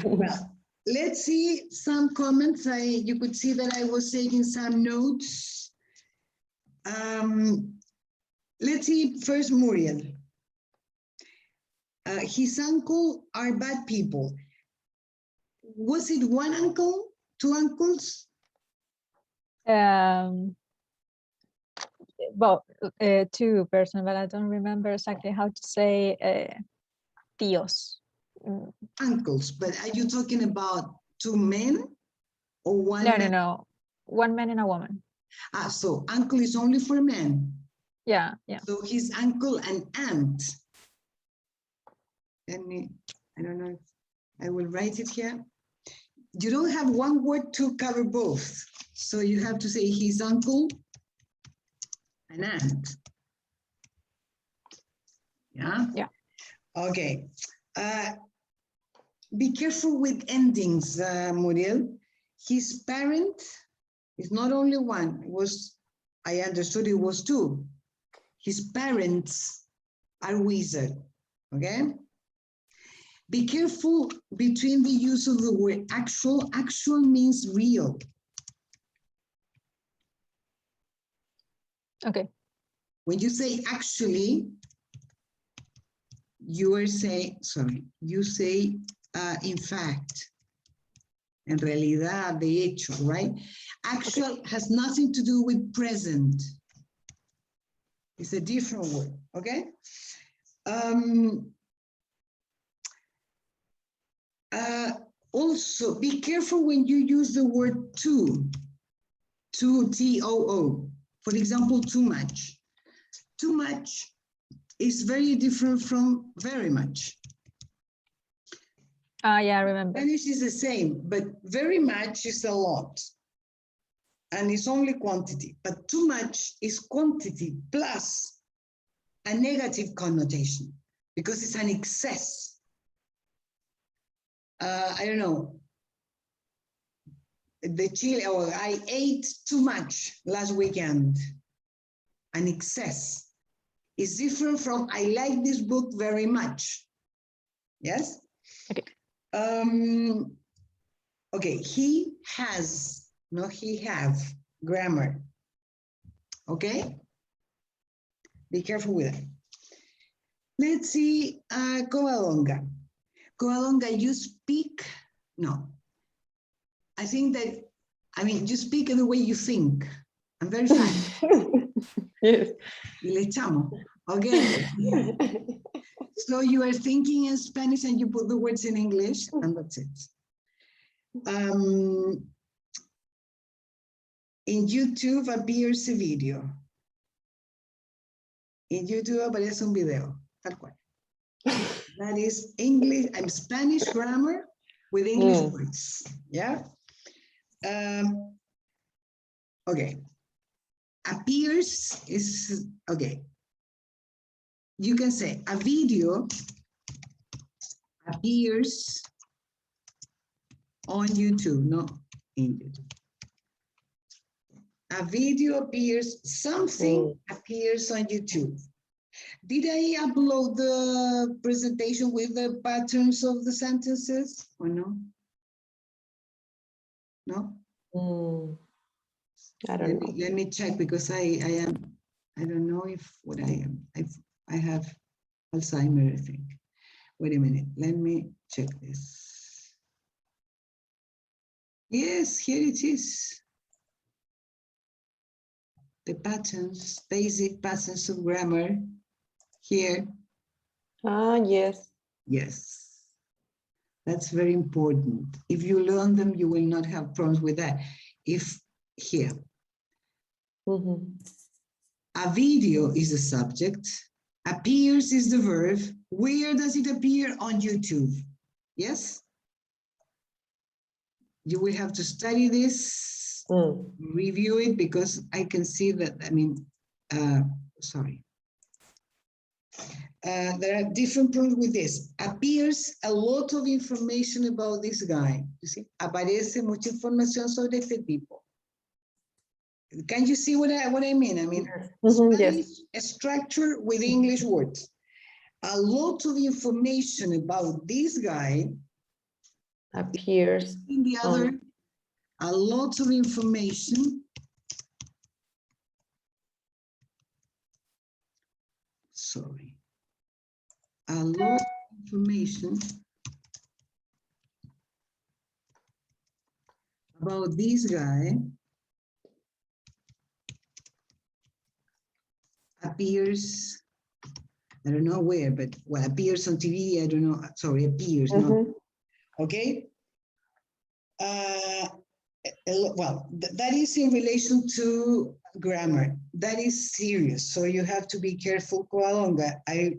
Well, let's see some comments. You could see that I was taking some notes. Let's see first Muriel. His uncle are bad people. Was it one uncle, two uncles? Well, two person, but I don't remember exactly how to say tíos. Uncles, but are you talking about two men or one man? No. One man and a woman. So uncle is only for men. Yeah. So his uncle and aunt. I don't know if I will write it here. You don't have one word to cover both. So you have to say his uncle and aunt. Yeah? Okay. Be careful with endings, Muriel. His parent is not only one. I understood it was two. His parents are wizard. Okay? Be careful between the use of the word actual. Actual means real. Okay. When you say actually, you say in fact, en realidad, de hecho, right? Actual has nothing to do with present. It's a different word, okay? Also, be careful when you use the word too, T-O-O. For example, too much. Too much is very different from very much. Yeah, I remember. Spanish is the same, but very much is a lot. And it's only quantity, but too much is quantity plus a negative connotation because it's an excess. I don't know. I ate too much last weekend. An excess is different from I like this book very much. Yes? Okay. Okay, he has, no he have, grammar. Okay? Be careful with it. Let's see, Coalonga. Coalonga, you speak, no. I think that, you speak the way you think. I'm very fast. Yes. Y le echamos. Okay. So you are thinking in Spanish and you put the words in English and that's it. In YouTube appears a video. In YouTube aparece un video, tal cual. That is English, Spanish grammar with English words, yeah? Okay. Appears is, okay. You can say a video appears on YouTube, not in YouTube. A video appears, something appears on YouTube. Did I upload the presentation with the patterns of the sentences or no? No? I don't know. Let me check because I don't know if what I am. I have Alzheimer, I think. Wait a minute, let me check this. Yes, here it is. The patterns, basic patterns of grammar. Here, Yes. yes. That's very important. If you learn them, you will not have problems with that. If here, a video is the subject, appears is the verb. Where does it appear? On YouTube. Yes? You will have to study this, review it, because I can see that, I mean, sorry. There are different problems with this. Appears a lot of information about this guy. You see, aparece mucha información sobre este tipo. Can you see what I mean? I mean, Spanish structure with English words. A lot of information about this guy appears in the other. A lot of information. Sorry. A lot of information about this guy appears, I don't know where, but well, appears on TV, I don't know, sorry, appears, no. Okay? Well, that is in relation to grammar. That is serious, so you have to be careful, Coalonga. I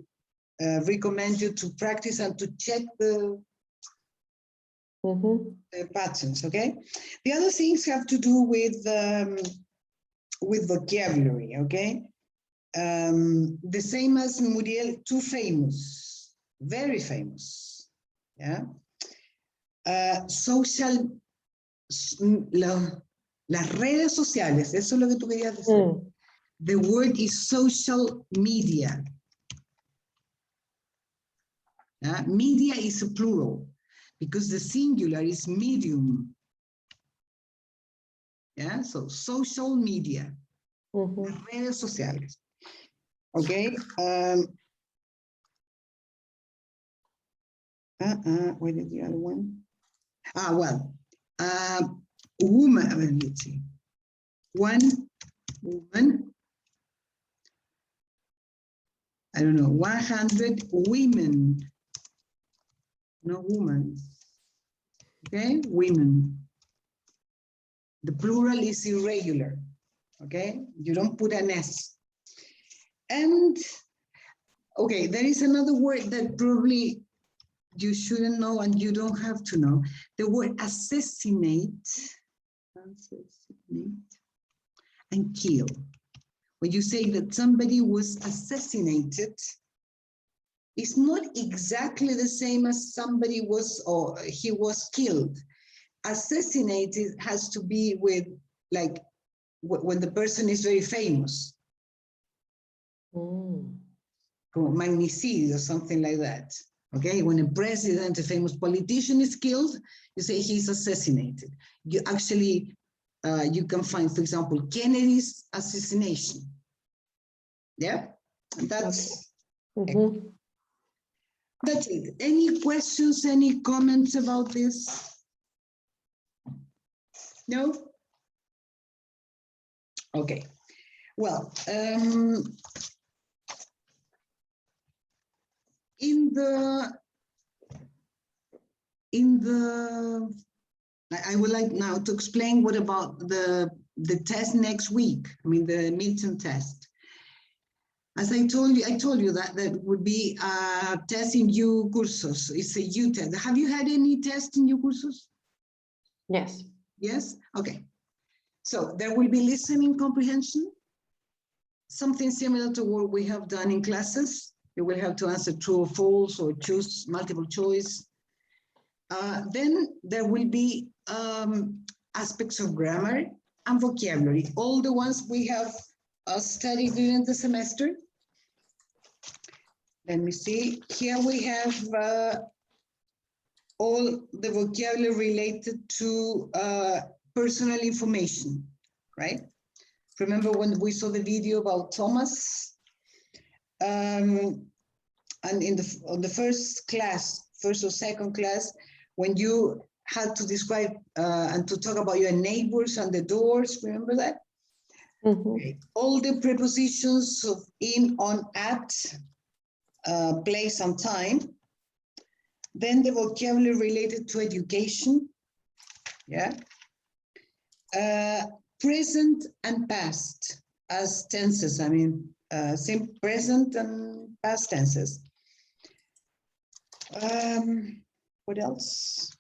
recommend you to practice and to check the patterns, okay? The other things have to do with vocabulary, okay? The same as Muriel, too famous, very famous, yeah? Social, las redes sociales, eso es lo que tú querías decir. The word is social media. Media is a plural because the singular is medium. Yeah, so social media, las redes sociales. Okay. What is the other one? Well, woman, let's see. One woman, I don't know, 100 women. No woman. Okay, women. The plural is irregular. Okay, you don't put an S. And okay, there is another word that probably you shouldn't know and you don't have to know. The word assassinate and kill. When you say that somebody was assassinated, it's not exactly the same as somebody was, or he was killed. Assassinated has to be with, like, when the person is very famous. Magnicidio or something like that. Okay, when a president, a famous politician is killed, you say he's assassinated. You actually, you can find, for example, Kennedy's assassination. Yeah, and that's that's it. Any questions, any comments about this? No? Okay, well, I would like now to explain what about the test next week. I mean, the midterm test. As I told you that would be a test in U cursos. It's a U test. Have you had any test in U cursos? Yes. Yes? Okay. So there will be listening comprehension, something similar to what we have done in classes. You will have to answer true or false or choose multiple choice. Then there will be aspects of grammar and vocabulary, all the ones we have studied during the semester. Let me see. Here we have all the vocabulary related to personal information, right? Remember when we saw the video about Thomas? And on the first or second class, when you had to describe and to talk about your neighbors and the doors, remember that? Okay. All the prepositions of in, on, at, place and time. Then the vocabulary related to education, yeah. Present and past as tenses, I mean, same present and past tenses. What else?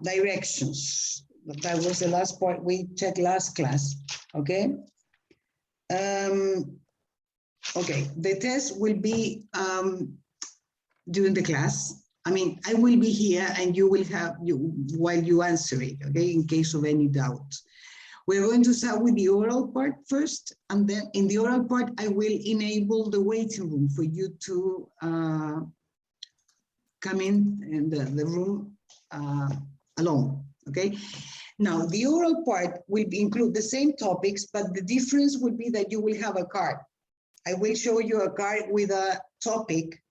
Directions. That was the last part we checked last class, okay? Okay, the test will be during the class. I mean, I will be here and you will have you while you answer it, okay, in case of any doubt. We're going to start with the oral part first, and then in the oral part, I will enable the waiting room for you to come in the room alone, okay? Now, the oral part will include the same topics, but the difference will be that you will have a card. I will show you a card with a topic,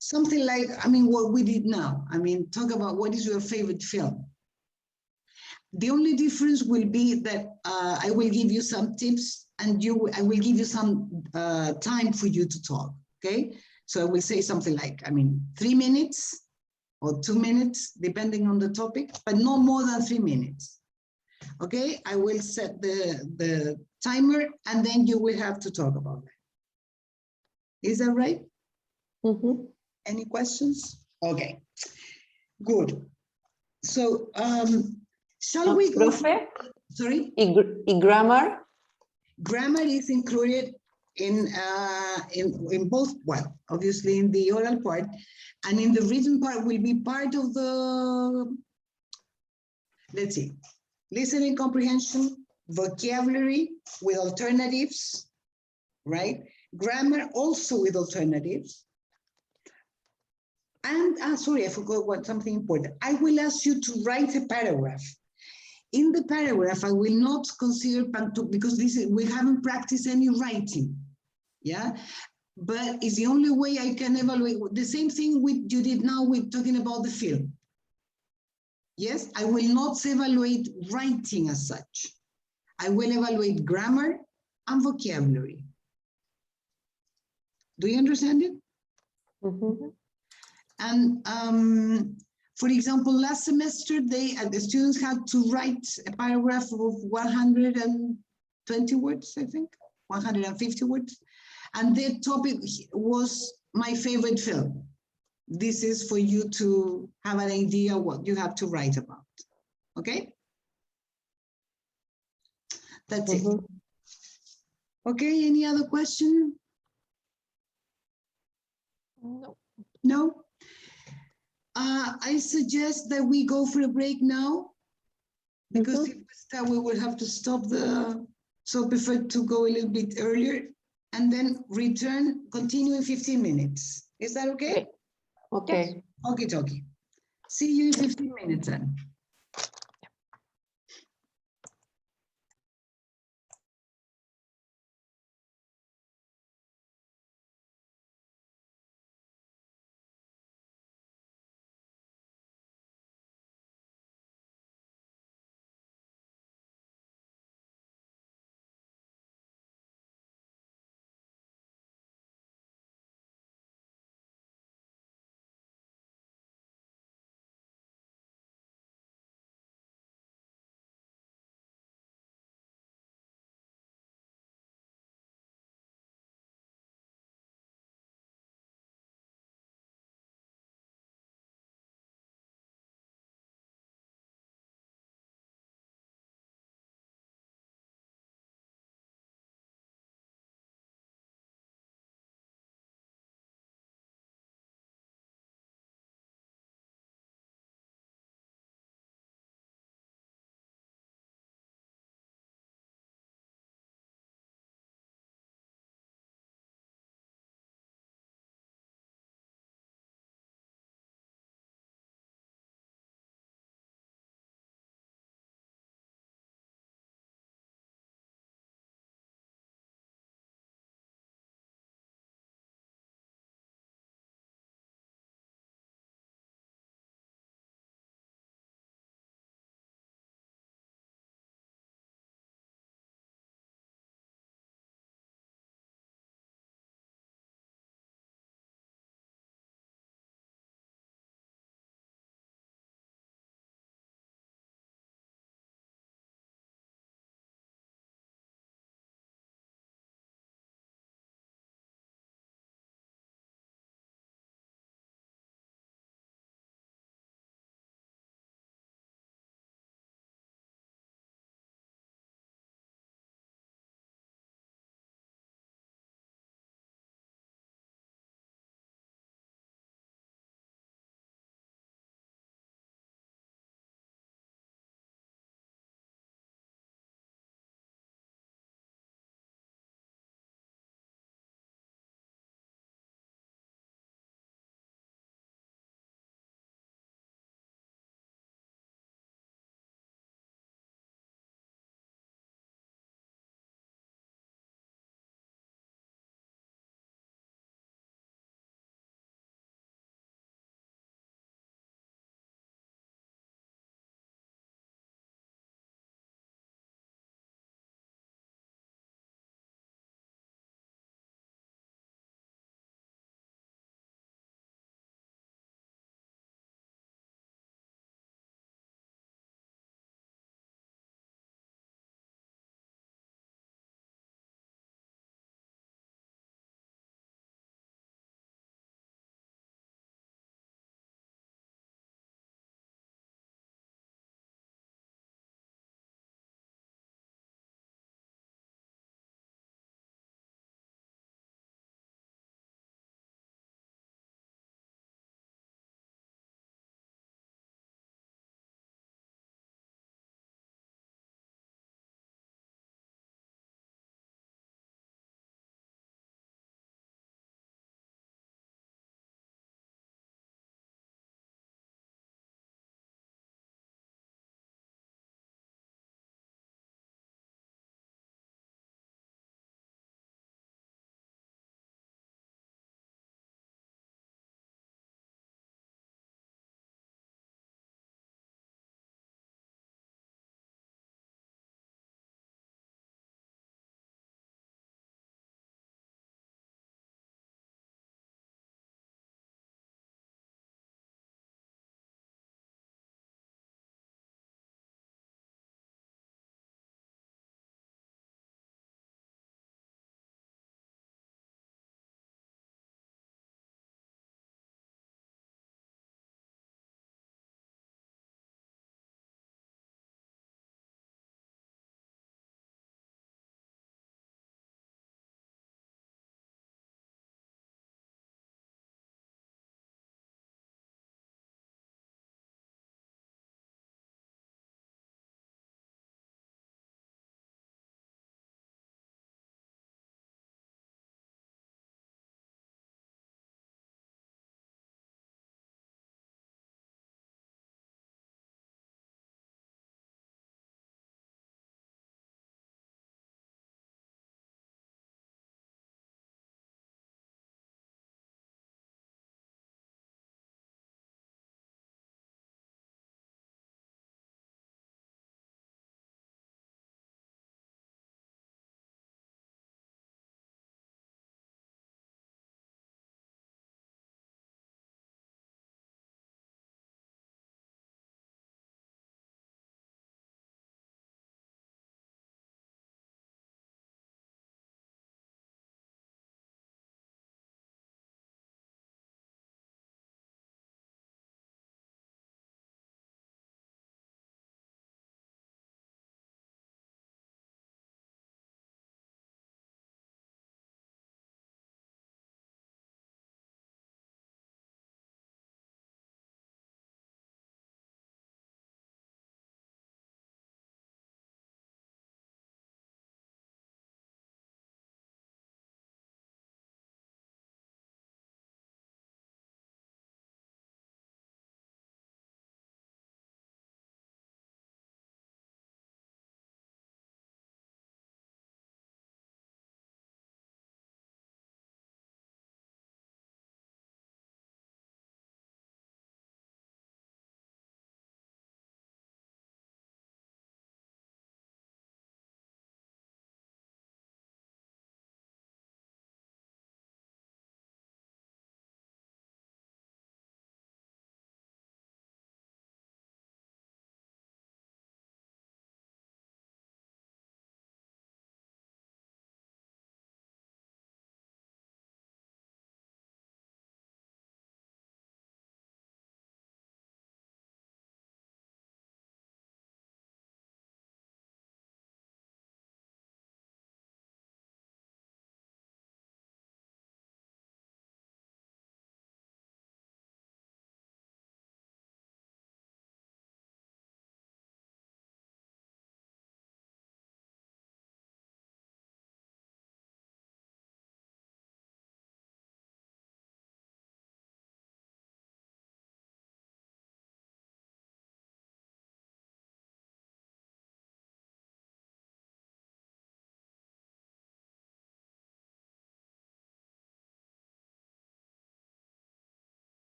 something like, I mean, what we did now. I mean, talk about what is your favorite film. The only difference will be that I will give you some tips and I will give you some time for you to talk, okay? So I will say something like, I mean, 3 minutes or 2 minutes, depending on the topic, but no more than 3 minutes, okay? I will set the timer and then you will have to talk about it. Is that right? Any questions? Okay, good. So, shall we go? Profe? Sorry? Grammar? Grammar is included in both, well, obviously in the oral part, and in the written part will be part of the, let's see, listening comprehension, vocabulary with alternatives, right? Grammar also with alternatives. And, sorry, I forgot something important. I will ask you to write a paragraph. In the paragraph, I will not consider because we haven't practiced any writing, yeah? But it's the only way I can evaluate. The same thing you did now with talking about the film. Yes, I will not evaluate writing as such. I will evaluate grammar and vocabulary. Do you understand it? And for example, last semester, the students had to write a paragraph of 120 words, I think, 150 words. And their topic was my favorite film. This is for you to have an idea what you have to write about, okay? That's it. Okay, any other question? No. No? I suggest that we go for a break now, because if we start, we will have to stop so I prefer to go a little bit earlier and then return, continue in 15 minutes. Is that okay? Okay. Yes. Okay. See you in 15 minutes then.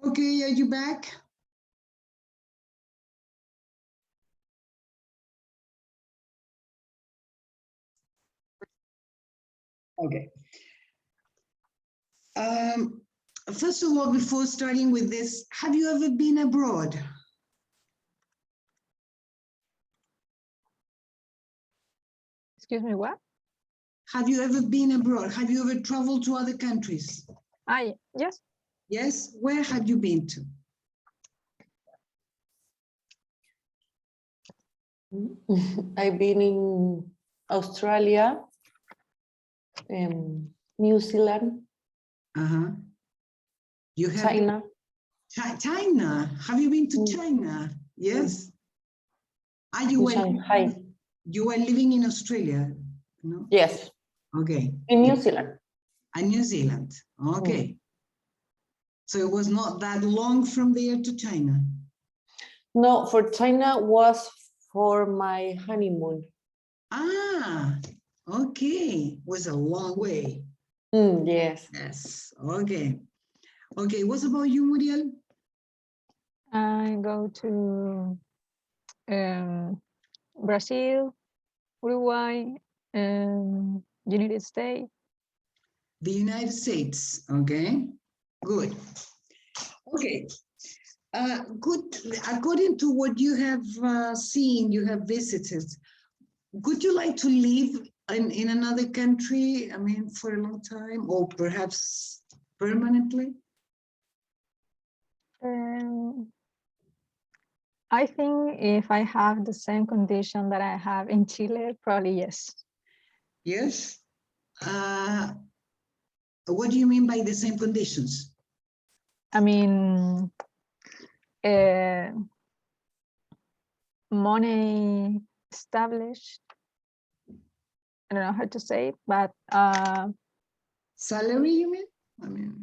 Okay, are you back? Okay. First of all, before starting with this, have you ever been abroad? Excuse me, what? Have you ever been abroad? Have you ever traveled to other countries? Yes. Yes, where have you been to? I've been in Australia, New Zealand, Uh-huh. You have China. China. Have you been to Mm. China? Yes. Are In you Shanghai. you are living in Australia? No? Yes, Okay. in New Zealand. And New Zealand. Okay. So it was not that long from there to China. No, for China was for my honeymoon. Ah, okay. Was a long way. Yes. Yes. Okay. Okay. What about you, Muriel? I go to Brazil, Uruguay, United States. The United States. Okay. Good. Okay. Good. According to what you have seen, you have visited, would you like to live in another country, I mean, for a long time or perhaps permanently? I think if I have the same condition that I have in Chile, probably yes. Yes. What do you mean by the same conditions? I mean, money established. I don't know how to say it, but Salary, you mean? I mean,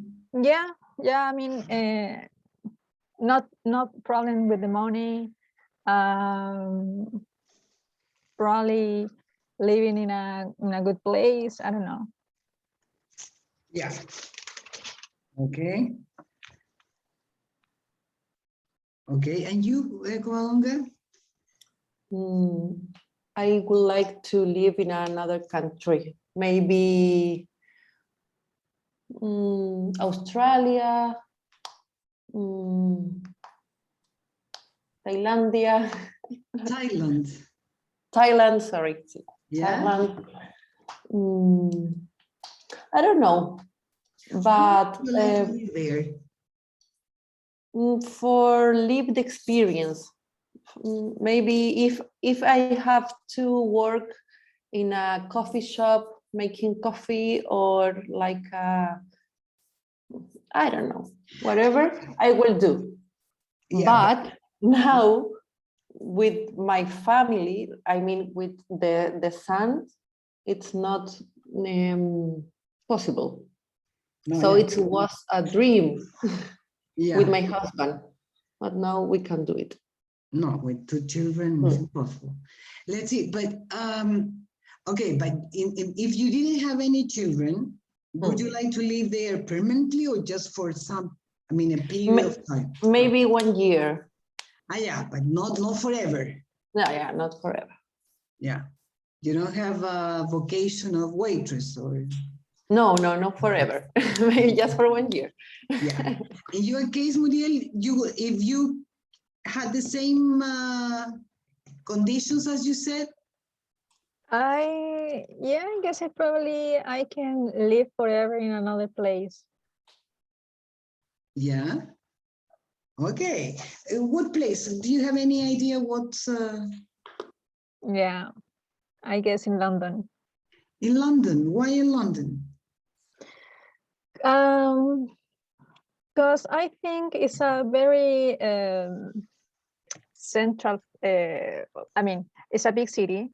yeah. I mean, not problem with the money. Probably living in a good place. I don't know. yeah. Okay. Okay, and you, Koalonga? I would like to live in another country, maybe Australia, Thailandia, Thailand. Thailand, sorry, Yeah. Thailand. I don't know, but You like to live there? for lived experience, maybe if I have to work in a coffee shop making coffee or like I don't know, whatever I will do. Yeah. But now with my family, I mean with the son, it's not possible. No, So yeah. it was a dream Yeah. with my husband, but now we can do it. No, with 2 children, it's impossible. Let's see, but okay, but if you didn't have any children, would you like to live there permanently or just for some, I mean, a period of time? Maybe 1 year. Yeah, but not forever. No, yeah, not forever. Yeah. You don't have a vocation of waitress or? No, not forever. Maybe just for 1 year. Yeah. In your case, Muriel, if you had the same conditions as you said? I guess I can live forever in another place. Yeah. Okay. What place? Do you have any idea what? Yeah, I guess in London. In London. Why in London? Because I think it's a very central. I mean, it's a big city.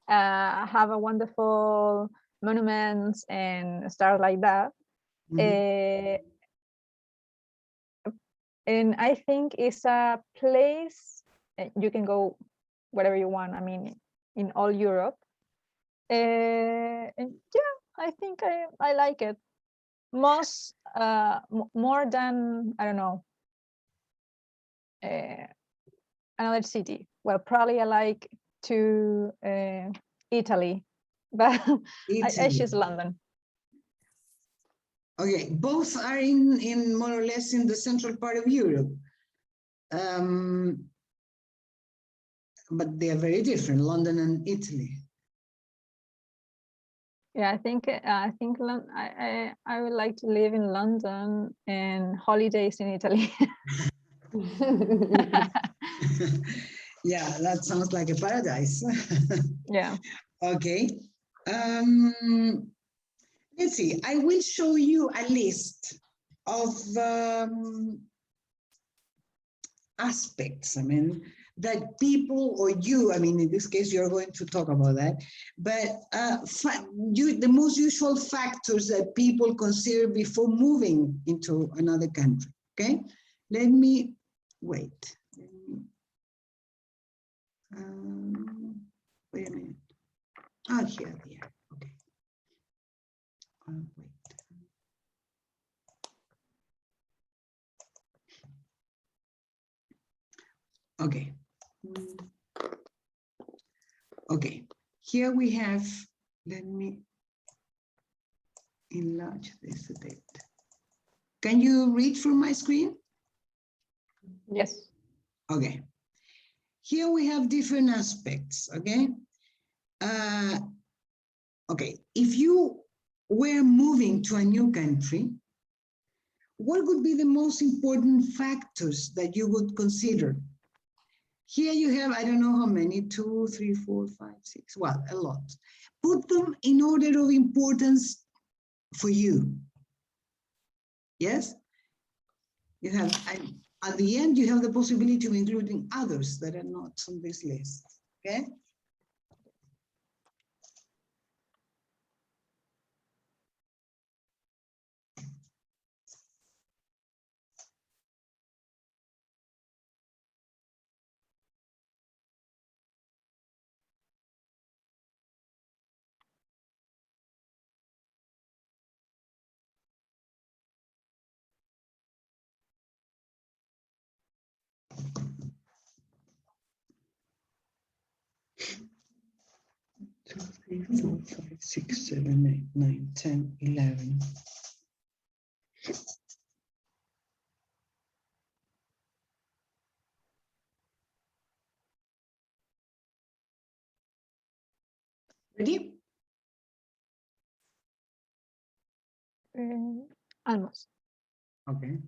Have a wonderful monuments and stuff like that. And I think it's a place you can go wherever you want. I mean, in all Europe. And yeah, I think I like it. more than, I don't know, another city. Well, probably I like to Italy, but I Italy. choose London. Okay, both are in more or less in the central part of Europe. But they are very different, London and Italy. Yeah, I think I would like to live in London and holidays in Italy. Yeah, that sounds like a paradise. Yeah. Okay. Let's see. I will show you a list of aspects. I mean, that people or you, I mean, in this case, you're going to talk about that, but the most usual factors that people consider before moving into another country, okay? Let me, wait. Wait a minute. Ah, here, okay. Wait. Okay. Okay, here we have, let me enlarge this a bit. Can you read from my screen? Yes. Okay. Here we have different aspects, okay? Okay, if you were moving to a new country, what would be the most important factors that you would consider? Here you have, I don't know how many, 2, 3, 4, 5, 6, well, a lot. Put them in order of importance for you. Yes? You have, at the end, you have the possibility of including others that are not on this list, okay? Two, 3, 4, 5, 6, 7, 8, 9, 10, 11. Ready? Almost. Okay.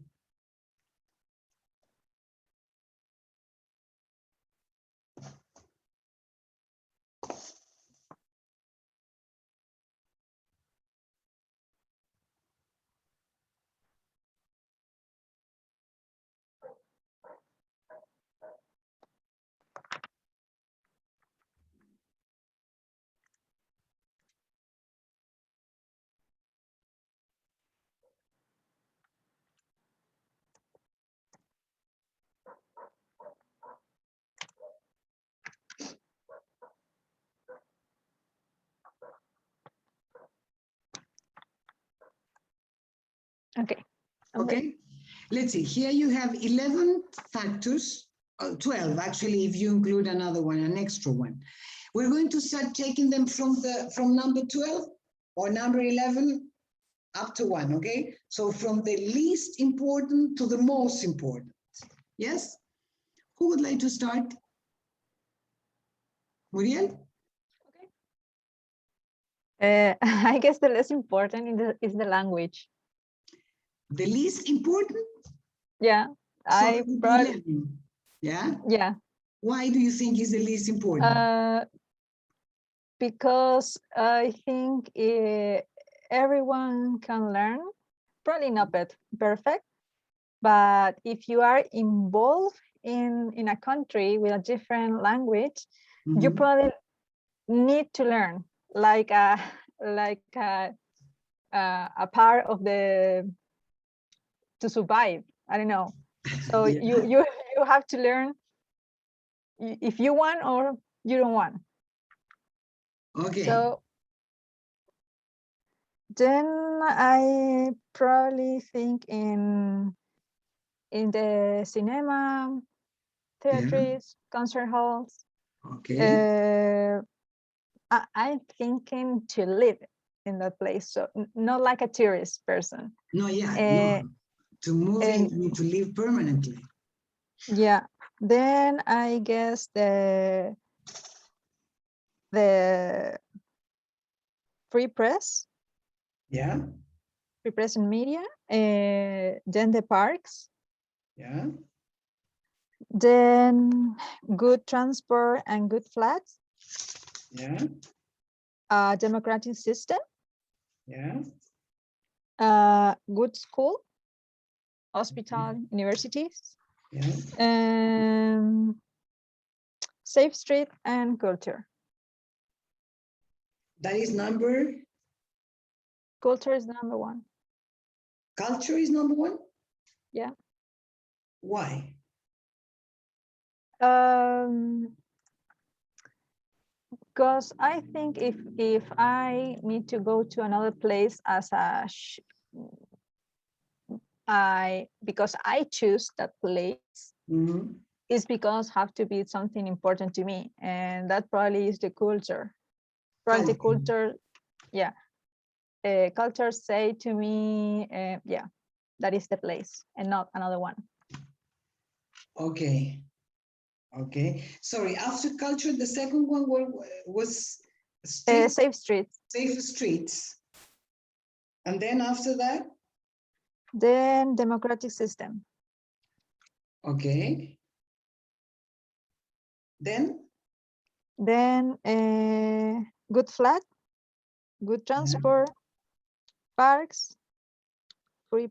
Okay. Okay, let's see. Here you have 11 factors, 12 actually, if you include another one, an extra one. We're going to start taking them from number 12 or number 11 up to 1, okay? So from the least important to the most important. Yes? Who would like to start? Muriel? I guess the less important is the language. The least important? Yeah, So I it would be probably, 11. Yeah? yeah. Why do you think is the least important? Because I think everyone can learn, probably not perfect, but if you are involved in a country with a different language, you probably need to learn like a part of the to survive. I don't know. So Yeah. you have to learn if you want or you don't want. Okay. So Then I probably think in the cinema, theatres, concert halls. Okay. I'm thinking to live in that place, so not like a tourist person. No, yeah, Uh, no. To move in, and- you need to live permanently. Yeah. Then I guess the free press, Yeah, free press and media. Then the parks. yeah, Then good transport and good flats. yeah, Democratic system. yeah. Good school, hospital, universities. Yeah. Safe street and culture. That is number, Culture is number one. culture is number one? Yeah. Why? Because I think if I need to go to another place as a because I choose that place, Mhm. is because have to be something important to me, and that probably is the culture. Probably the culture, yeah. Culture say to me, yeah, that is the place and not another one. Okay. Okay. Sorry, after culture, the second one was streets, Safe streets. safe streets. And then after that? Then democratic system. Okay. Then? Then good flat, good transport, parks, free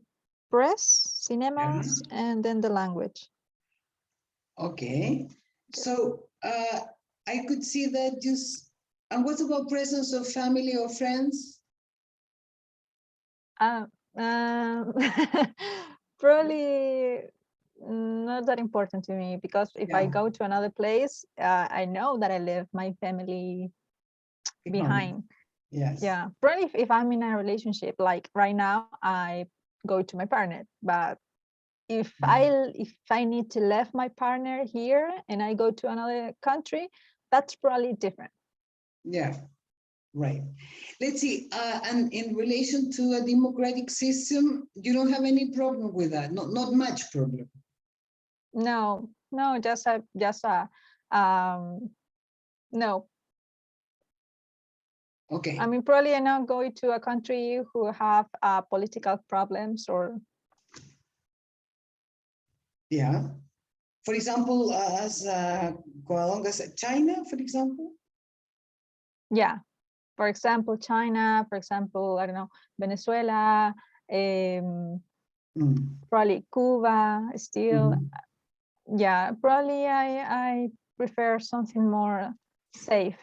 press, cinemas, and then the language. Okay. So I could see that just, and what about presence of family or friends? Probably not that important to me, because if I go to another place, I know that I leave my family behind. Yes. Yeah, probably if I'm in a relationship, like right now, I go to my partner. But if I need to leave my partner here and I go to another country, that's probably different. Yeah, right. Let's see. And in relation to a democratic system, you don't have any problem with that. Not much problem. No, just a no. Okay. I mean, probably I'm not going to a country who have political problems or. Yeah. For example, as along as China, for example. Yeah. For example, China. For example, I don't know, Venezuela. Probably Cuba. Still. Yeah. Probably I prefer something more safe.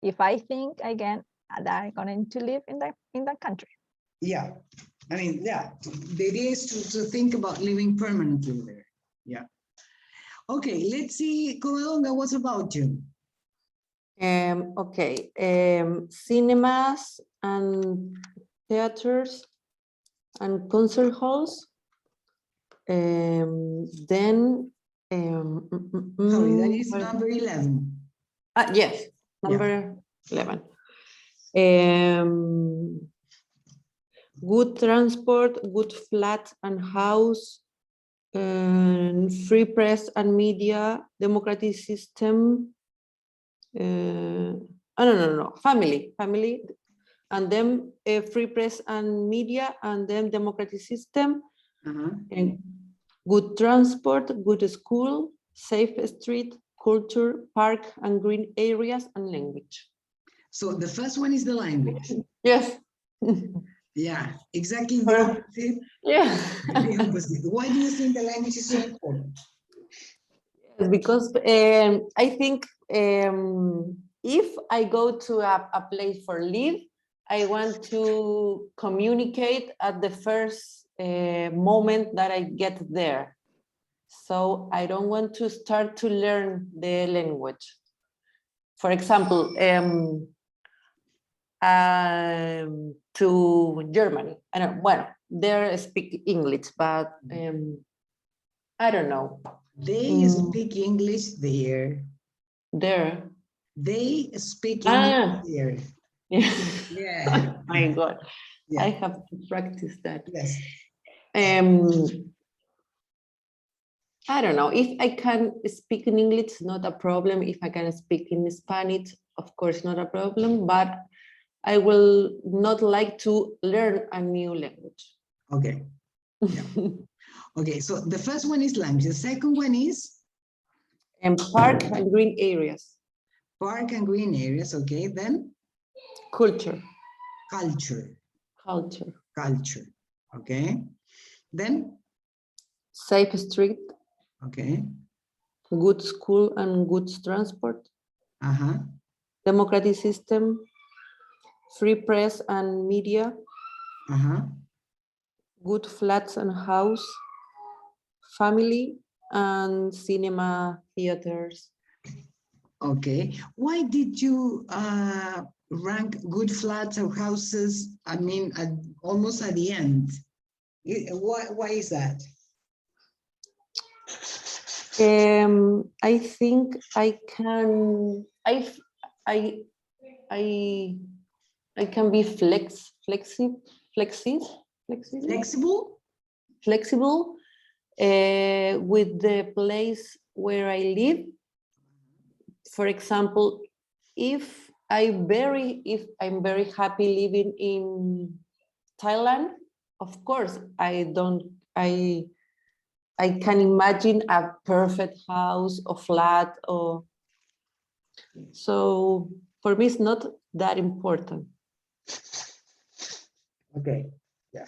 If I think again that I'm going to live in that country. Yeah, I mean, yeah, the idea is to think about living permanently there. Yeah. Okay, let's see, Comalonga, what about you? Okay, cinemas and theaters and concert halls. Then, sorry, that is number 11. Yes, number 11. Good transport, good flat and house, free press and media, democratic system. No, family, and then free press and media, and then democratic system, and good transport, good school, safe street, culture, park and green areas, and language. So the first one is the language. Yes. Yeah, exactly the opposite. Yeah. The opposite. Why do you think the language is so important? Because I think if I go to a place for live, I want to communicate at the first moment that I get there. So I don't want to start to learn the language. For example, to Germany. I don't. Well, they speak English, but I don't know. They speak English there. There. They speak English there. Yeah. Yeah. My God. Yeah. I have to practice that. Yes. I don't know. If I can speak in English, not a problem. If I can speak in Spanish, of course, not a problem. But I will not like to learn a new language. Okay. Yeah. Okay. So the first one is language. The second one is And park and green areas. park and green areas. Okay. Then Culture. culture. Culture. Culture. Okay. Then Safe street. okay. Good school and good transport. Uh-huh. Democratic system. Free press and media. Uh-huh. Good flats and house. Family and cinema theaters. Okay. Why did you rank good flats or houses? I mean, almost at the end. Why is that? I think I can. I can be flexible with the place where I live. For example, if I'm very happy living in Thailand, of course I can imagine a perfect house or flat, or so for me it's not that important. Okay, yeah.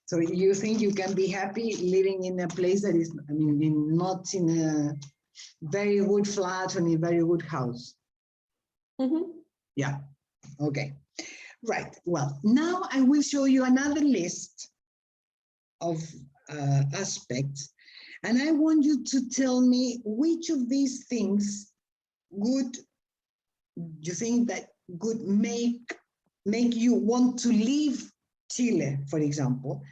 So you think you can be happy living in a place that is, I mean, not in a very good flat or in a very good house? Yeah, okay. Right, well, now I will show you another list of aspects, and I want you to tell me which of these things would you think that would make you want to leave Chile, for example,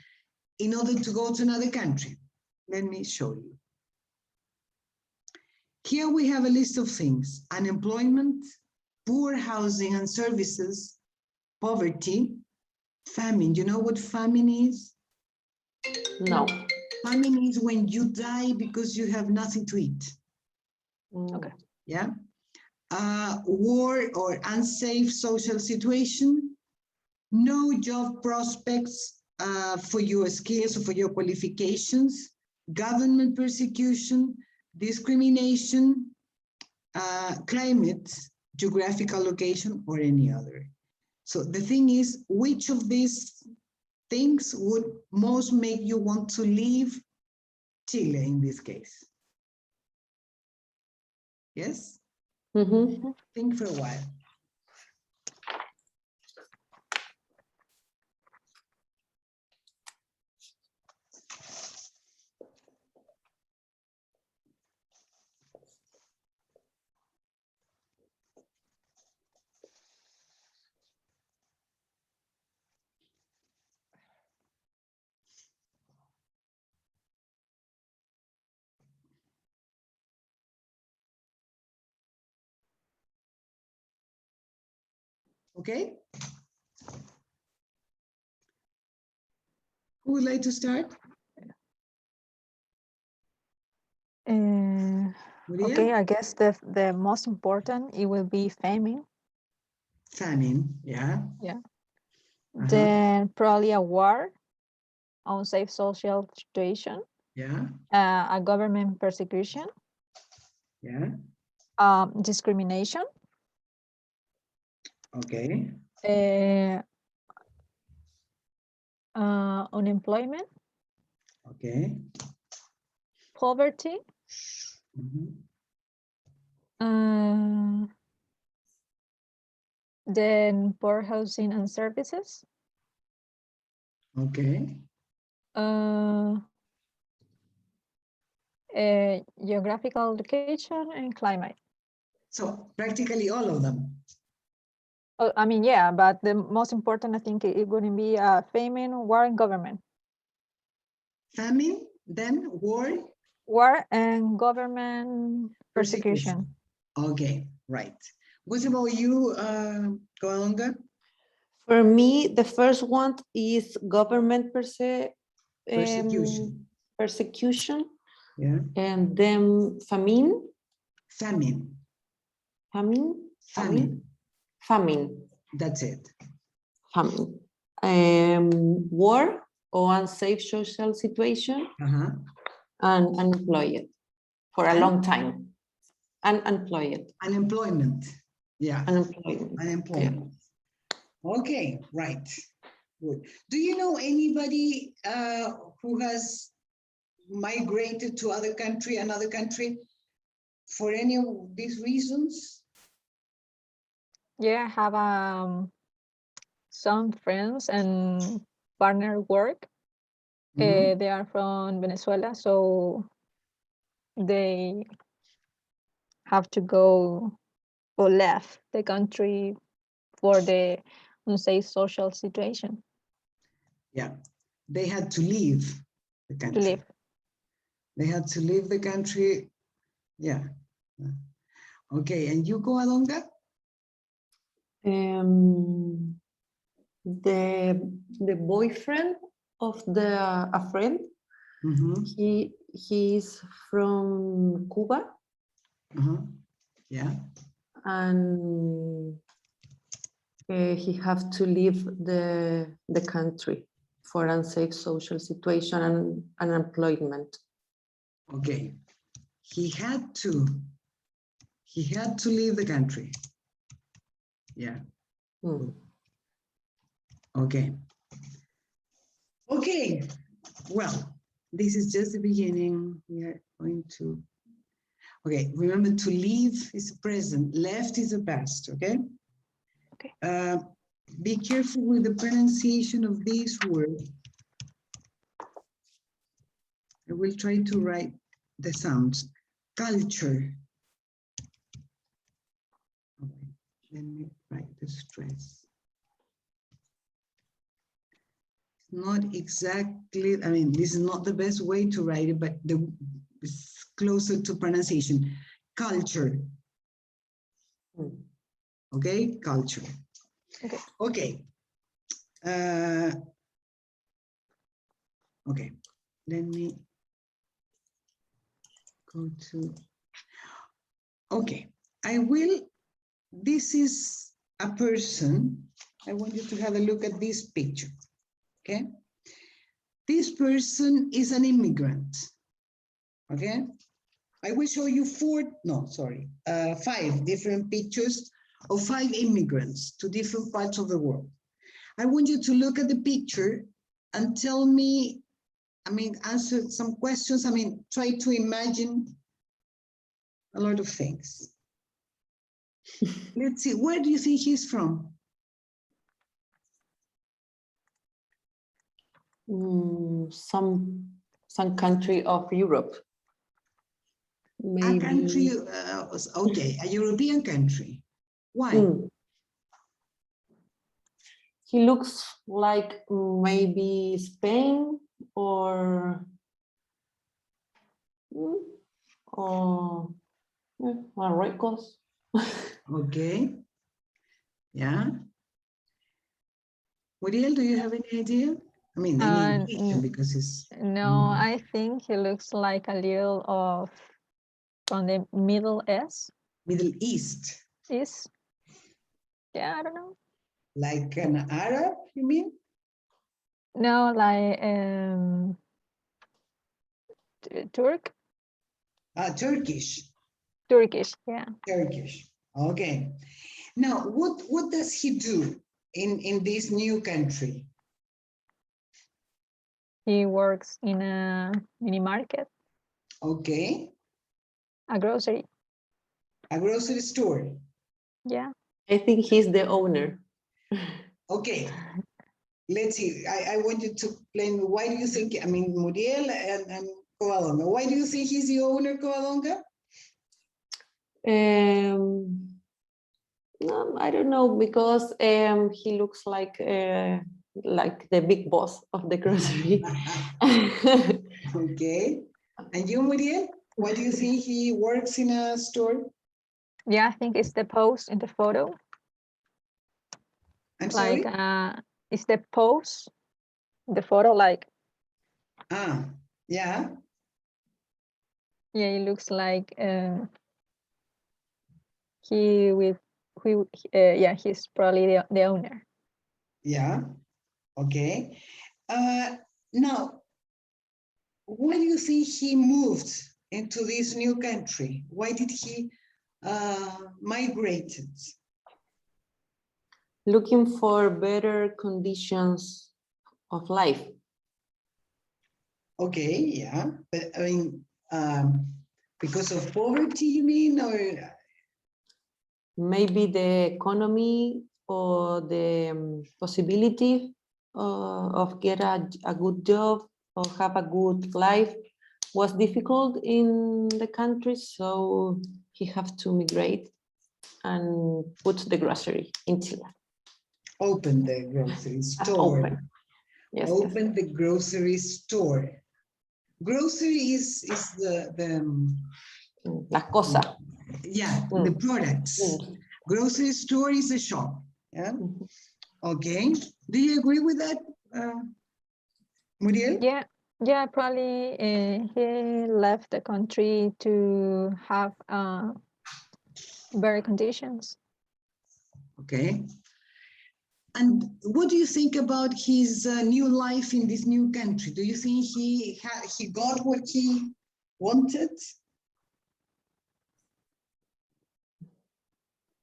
in order to go to another country. Let me show you. Here we have a list of things: unemployment, poor housing and services, poverty, famine. You know what famine is? No. Famine is when you die because you have nothing to eat. Okay. Yeah. War or unsafe social situation, no job prospects for your skills or for your qualifications, government persecution, discrimination, climate, geographical location, or any other. So the thing is, which of these things would most make you want to leave Chile in this case? Yes? Think for a while. Okay? Who would like to start? Okay, I guess the most important, it will be famine. Famine, yeah. Yeah. Then probably a war, unsafe social situation. Yeah. A government persecution. Yeah. Discrimination. Okay. Unemployment. Okay. Poverty. Then poor housing and services. Okay. Geographical location and climate. So practically all of them. Oh, I mean, yeah, but the most important, I think, it wouldn't be famine, war, and government. Famine, then war, War and government persecution. Okay, right. What about you, Coalonga? For me, the first one is government Persecution. persecution, Yeah. and then famine, Famine. famine, Famine. famine, That's it. famine, war or unsafe social situation, Uh-huh. and unemployed for a And? long time, and unemployed, Unemployment. Yeah. unemployment. Unemployment. Okay, right. Good. Do you know anybody who has migrated to another country for any of these reasons? Yeah, I have some friends and partner work. Mhm. They are from Venezuela, so they have to go or left the country for the unsafe social situation Yeah, they had to leave the to country. live. They had to leave the country. Yeah. Okay, and you go Alonga? The boyfriend of a friend, Mm-hmm. he's from Cuba, Uh-huh. Yeah. and he have to leave the country for unsafe social situation and unemployment. Okay. He had to leave the country. Yeah. Hmm. Okay. Okay. Well, this is just the beginning. We are going to. Okay. Remember, to leave is present. Left is a past. Okay. Okay. Be careful with the pronunciation of this word. I will try to write the sounds. Culture. Okay. Let me write the stress. Not exactly, I mean, this is not the best way to write it, but it's closer to pronunciation. Culture. Okay, culture. Okay. Okay. Okay, let me go to, okay, this is a person. I want you to have a look at this picture, okay? This person is an immigrant, okay? I will show you 5 different pictures of 5 immigrants to different parts of the world. I want you to look at the picture and tell me, I mean, answer some questions. I mean, try to imagine a lot of things. Let's see, where do you think he's from? Some country of Europe. Maybe. A country, okay, a European country. Why? He looks like maybe Spain or Marruecos. Okay. Yeah. Muriel, do you have any idea? I mean, any indication because it's... No, I think he looks like a little of from the Middle East. Middle East. East. Yeah, I don't know. Like an Arab, you mean? No, like Turkish. Turkish, yeah. Turkish. Okay. Now, what does he do in this new country? He works in a mini market. Okay. A grocery. A grocery store. Yeah. I think he's the owner. Okay. Let's see. I want you to explain why do you think, I mean, Muriel and Coalonga, why do you think he's the owner, Coalonga? I don't know, because he looks like the big boss of the grocery. Okay. And you, Muriel, what do you think? He works in a store? Yeah, I think it's the pose in the photo. I'm Like, sorry? it's the pose, the photo, like, Ah, yeah. yeah, it looks like he with who yeah, he's probably the owner. Yeah. Okay. Now, why do you think he moved into this new country? Why did he migrated? Looking for better conditions of life. Okay, yeah, but I mean, because of poverty, you mean, or Maybe the economy or the possibility of get a good job or have a good life was difficult in the country, so he have to migrate and put the grocery in Chile. open the grocery store? Open. Yes, Open the grocery store. Grocery is the La cosa. yeah, the products. Grocery store is a shop. Yeah. Okay. Do you agree with that, Muriel? Yeah, probably he left the country to have better conditions. Okay. And what do you think about his new life in this new country? Do you think he got what he wanted?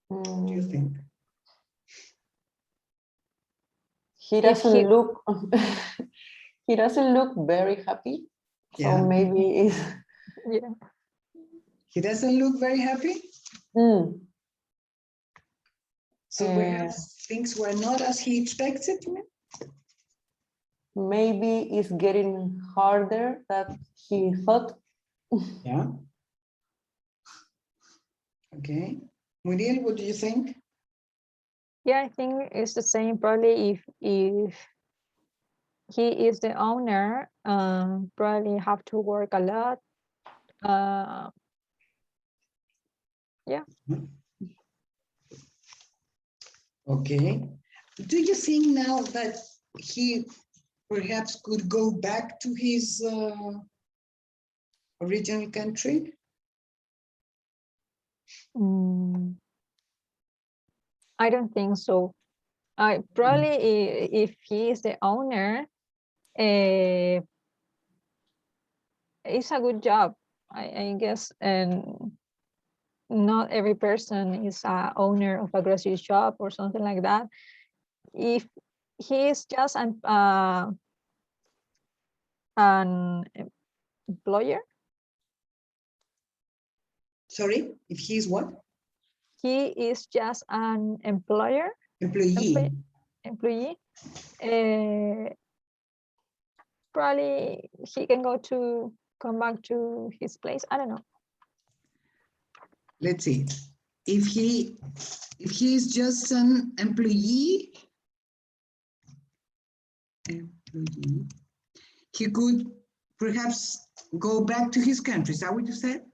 What do you think? He doesn't look he doesn't look very happy. Yeah. So maybe it's Yeah. He doesn't look very happy. So perhaps things were not as he expected. Maybe it's getting harder than he thought. Yeah. Okay. Muriel, what do you think? Yeah, I think it's the same. Probably if he is the owner, probably have to work a lot. Yeah. Okay. Do you think now that he perhaps could go back to his original country? I don't think so. I probably if he is the owner, it's a good job, I guess, and not every person is a owner of a grocery shop or something like that. If he is just an employer. Sorry, if he's what? He is just an employee. Probably he can come back to his place. I don't know. Let's see. If he is just an employee, he could perhaps go back to his country. Is that what you said?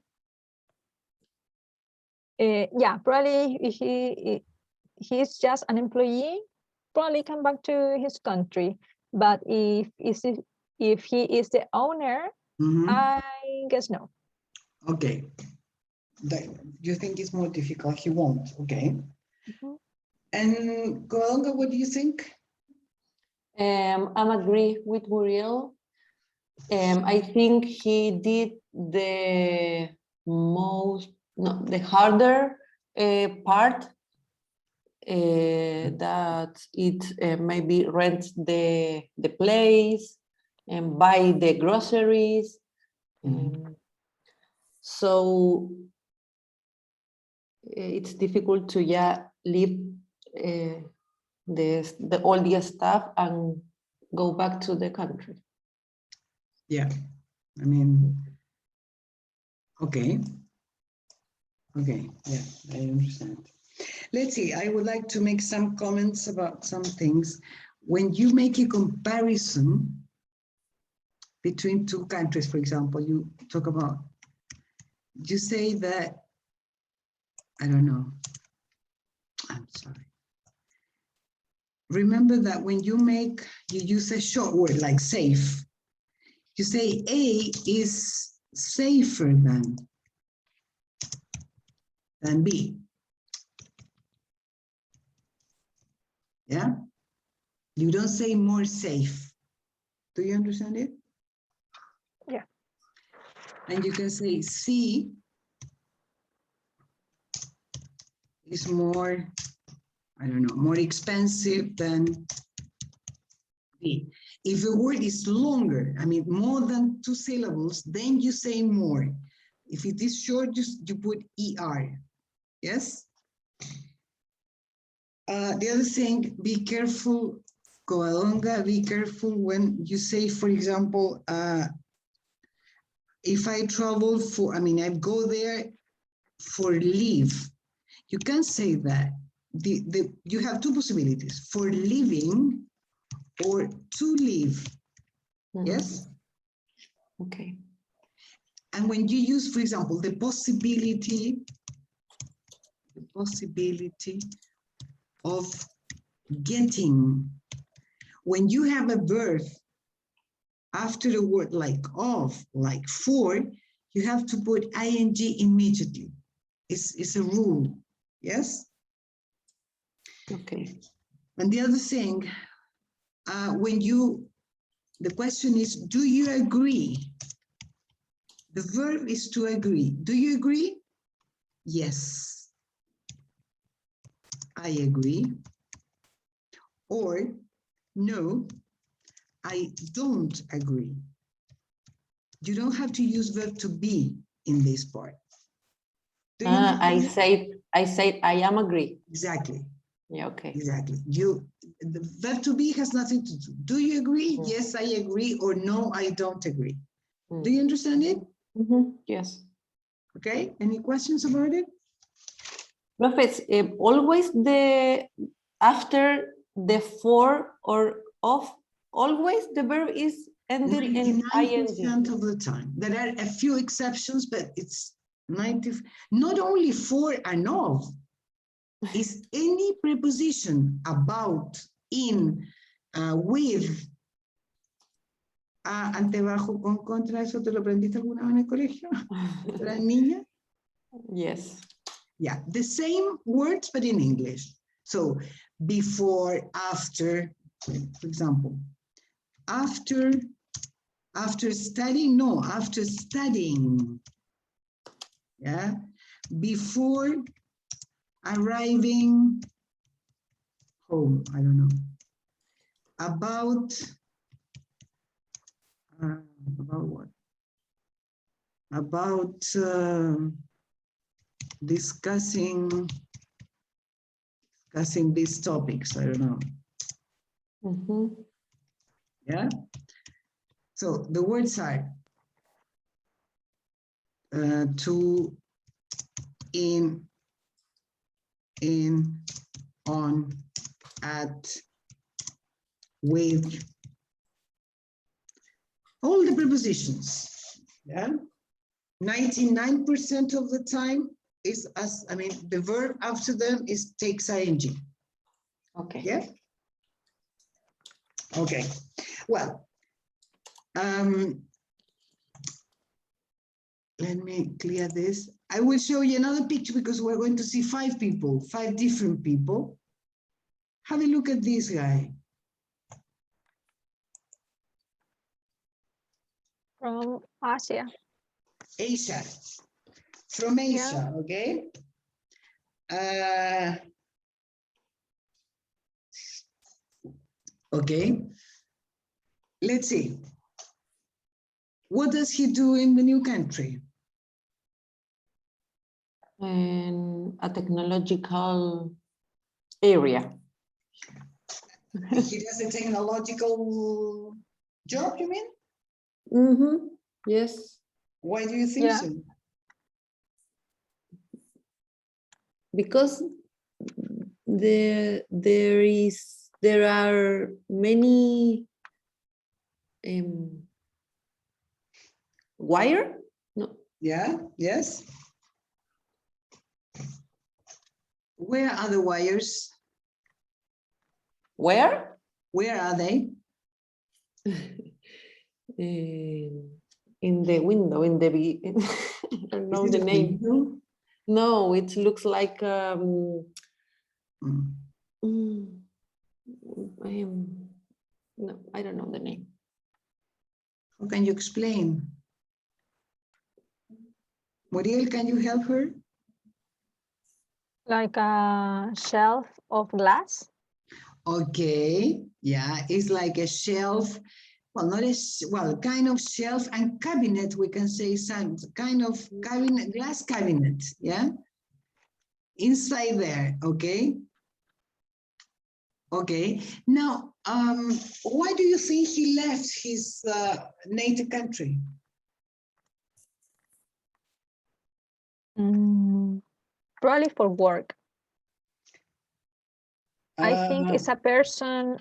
Yeah, probably if he's just an employee, probably come back to his country. But if he is the owner, I guess no. Okay. You think it's more difficult? He won't. Okay. And Golga, what do you think? I'm agree with Muriel. I think he did the harder part, that it maybe rent the place and buy the groceries. So it's difficult to leave all the stuff and go back to the country. Yeah, I mean, okay. Okay, yeah, I understand. Let's see, I would like to make some comments about some things. When you make a comparison between two countries, for example, you talk about, you say that, I don't know, I'm sorry. Remember that when you use a short word like safe, you say A is safer than B. Yeah? You don't say more safe. Do you understand it? Yeah. And you can say C is more, I don't know, more expensive than B. If a word is longer, I mean, more than 2 syllables, then you say more. If it is short, you put ER. Yes? The other thing, be careful, Covadonga, be careful when you say, for example, if I travel for, I go there for leave. You can say that. You have two possibilities, for living or to live. Yes? Okay. And when you use, for example, the possibility of getting, when you have a verb after a word like of, like for, you have to put ing immediately. It's a rule, yes? Okay. And the other thing, the question is, do you agree? The verb is to agree. Do you agree? Yes, I agree. Or, no, I don't agree. You don't have to use verb to be in this part. Do you understand? I said I am agree. Exactly. Yeah, okay. Exactly. The verb to be has nothing to do. Do you agree? Yes, I agree. Or no, I don't agree. Do you understand it? Yes. Okay. Any questions about it? Prophets, always after the for or of, always the verb is ended in ing. 99% of the time. There are a few exceptions, but it's 90. Not only for and of, is any preposition about, in, with, ante, bajo, con, contra. ¿Eso te lo aprendiste alguna vez en el colegio? ¿Era niña? Yes. Yeah, the same words, but in English. So before, after, for example, after studying, no, after studying. Yeah, before arriving home, I don't know. About what? About discussing these topics, I don't know. Yeah. So the words are to, in, on, at, with, all the prepositions. Yeah. 99% of the time is the verb after them takes ing. Okay. Yeah. Okay. Well, let me clear this. I will show you another picture because we're going to see 5 different people. Have a look at this guy. From Asia. Asia. From Asia, okay? Okay. Let's see. What does he do in the new country? In a technological area. He does a technological job, you mean? Yes. Why do you think so? Because there are many wire. No, Yeah, yes. Where are the wires? where? Where are they? In the window, in the I don't know Is the it a name. window? No, it looks like Mm. no, I don't know the name. How can you explain? Muriel, can you help her? Like a shelf of glass. Okay, yeah, it's like a shelf. Well, not a well, kind of shelf and cabinet. We can say some kind of cabinet, glass cabinet. Yeah, inside there. Okay. Okay. Now, why do you think he left his native country? Probably for work. I think Uh, it's a person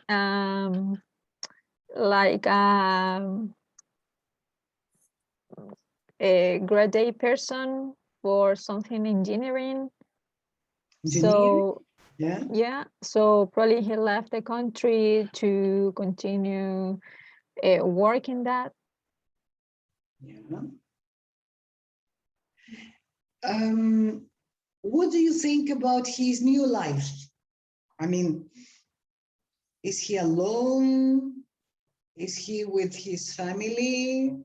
like a grade A person for something engineering. engineer? So Yeah. yeah, so probably he left the country to continue working that. Yeah. What do you think about his new life? I mean, is he alone? Is he with his family?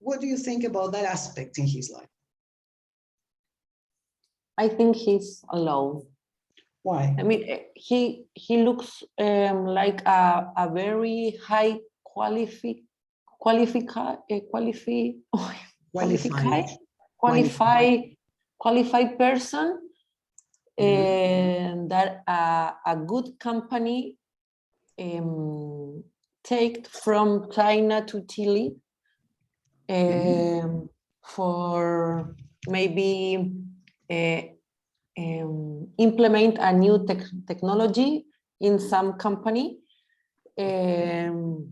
What do you think about that aspect in his life? I think he's alone. Why? I mean, he looks like a very high qualified person, and that a good company take from China to Chile for maybe implement a new technology in some company, and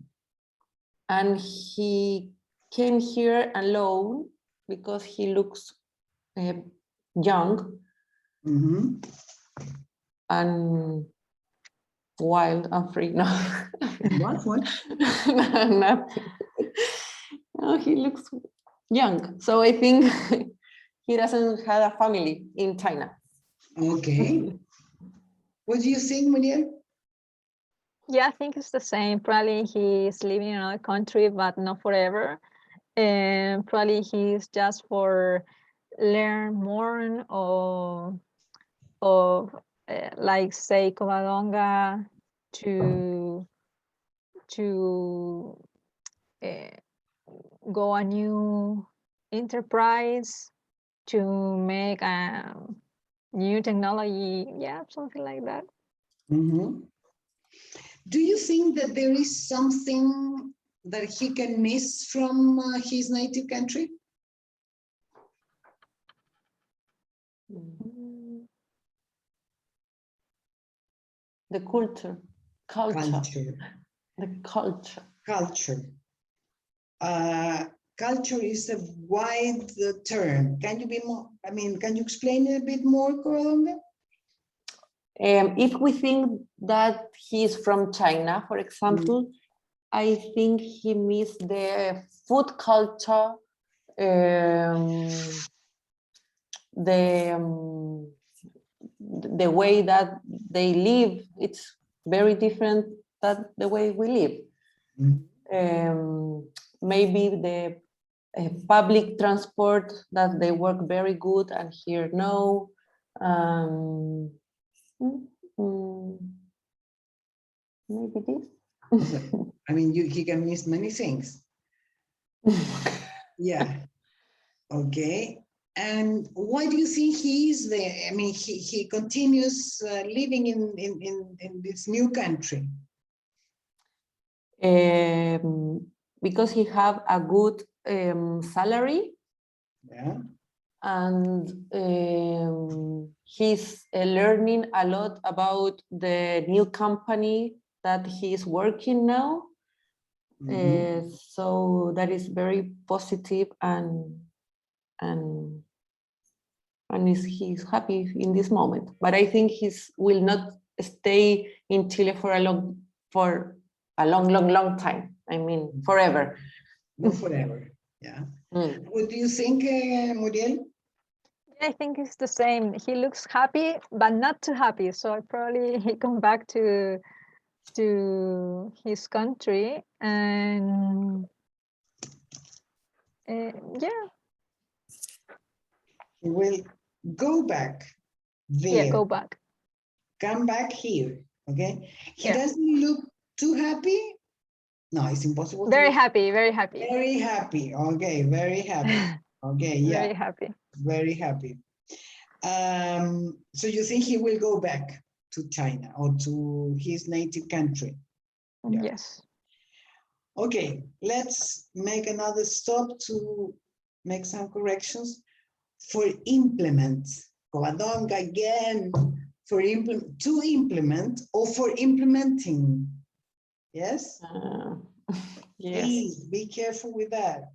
he came here alone because he looks young and wild and free. No, What? nothing. No, he looks young, so I think he doesn't have a family in China. Okay. What do you think, Muriel? Yeah, I think it's the same. Probably he's living in another country, but not forever. And probably he's just for learn more of like say Covadonga to go a new enterprise to make a new technology. Yeah, something like that. Do you think that there is something that he can miss from his native country? The culture. The culture. Culture. Culture is a wide term. Can you be more? I mean, can you explain it a bit more, Covadonga? If we think that he's from China, for example, I think he missed the food culture, the way that they live. It's very different than the way we live. Maybe the public transport, that they work very good and here no. Maybe this. I mean, he can miss many things. Yeah. Okay. And why do you think he is there? I mean, he continues living in this new country. Because he have a good salary. Yeah. and he's learning a lot about the new company that he's working now. So that is very positive, and he's happy in this moment. But I think he will not stay in Chile for a long time. I mean, forever. Not forever. Yeah. What do you think, Muriel? I think it's the same. He looks happy, but not too happy. So probably he come back to his country, and yeah. He will go back there. Yeah, go back. Come back here. Okay. He Yeah. doesn't look too happy. No, it's impossible. Very happy, very happy. Very happy. Okay, very happy. Okay, yeah. Very happy. Very happy. So you think he will go back to China or to his native country? Yeah. Yes. Okay, let's make another stop to make some corrections. For implement, Covadonga again, for to implement or for implementing. Yes? Yes. Please be careful with that.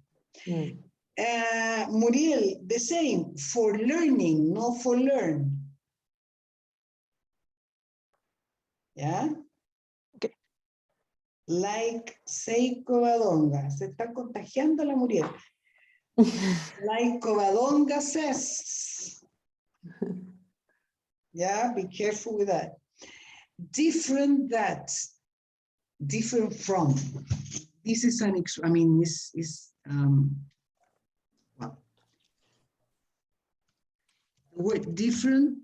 Muriel, the same, for learning, not for learn. Yeah? Okay. Like say Covadonga. Se está contagiando la Muriel. Like Covadonga says. Yeah, be careful with that. Different that. Different from. This is an, I mean, this is, well, the word different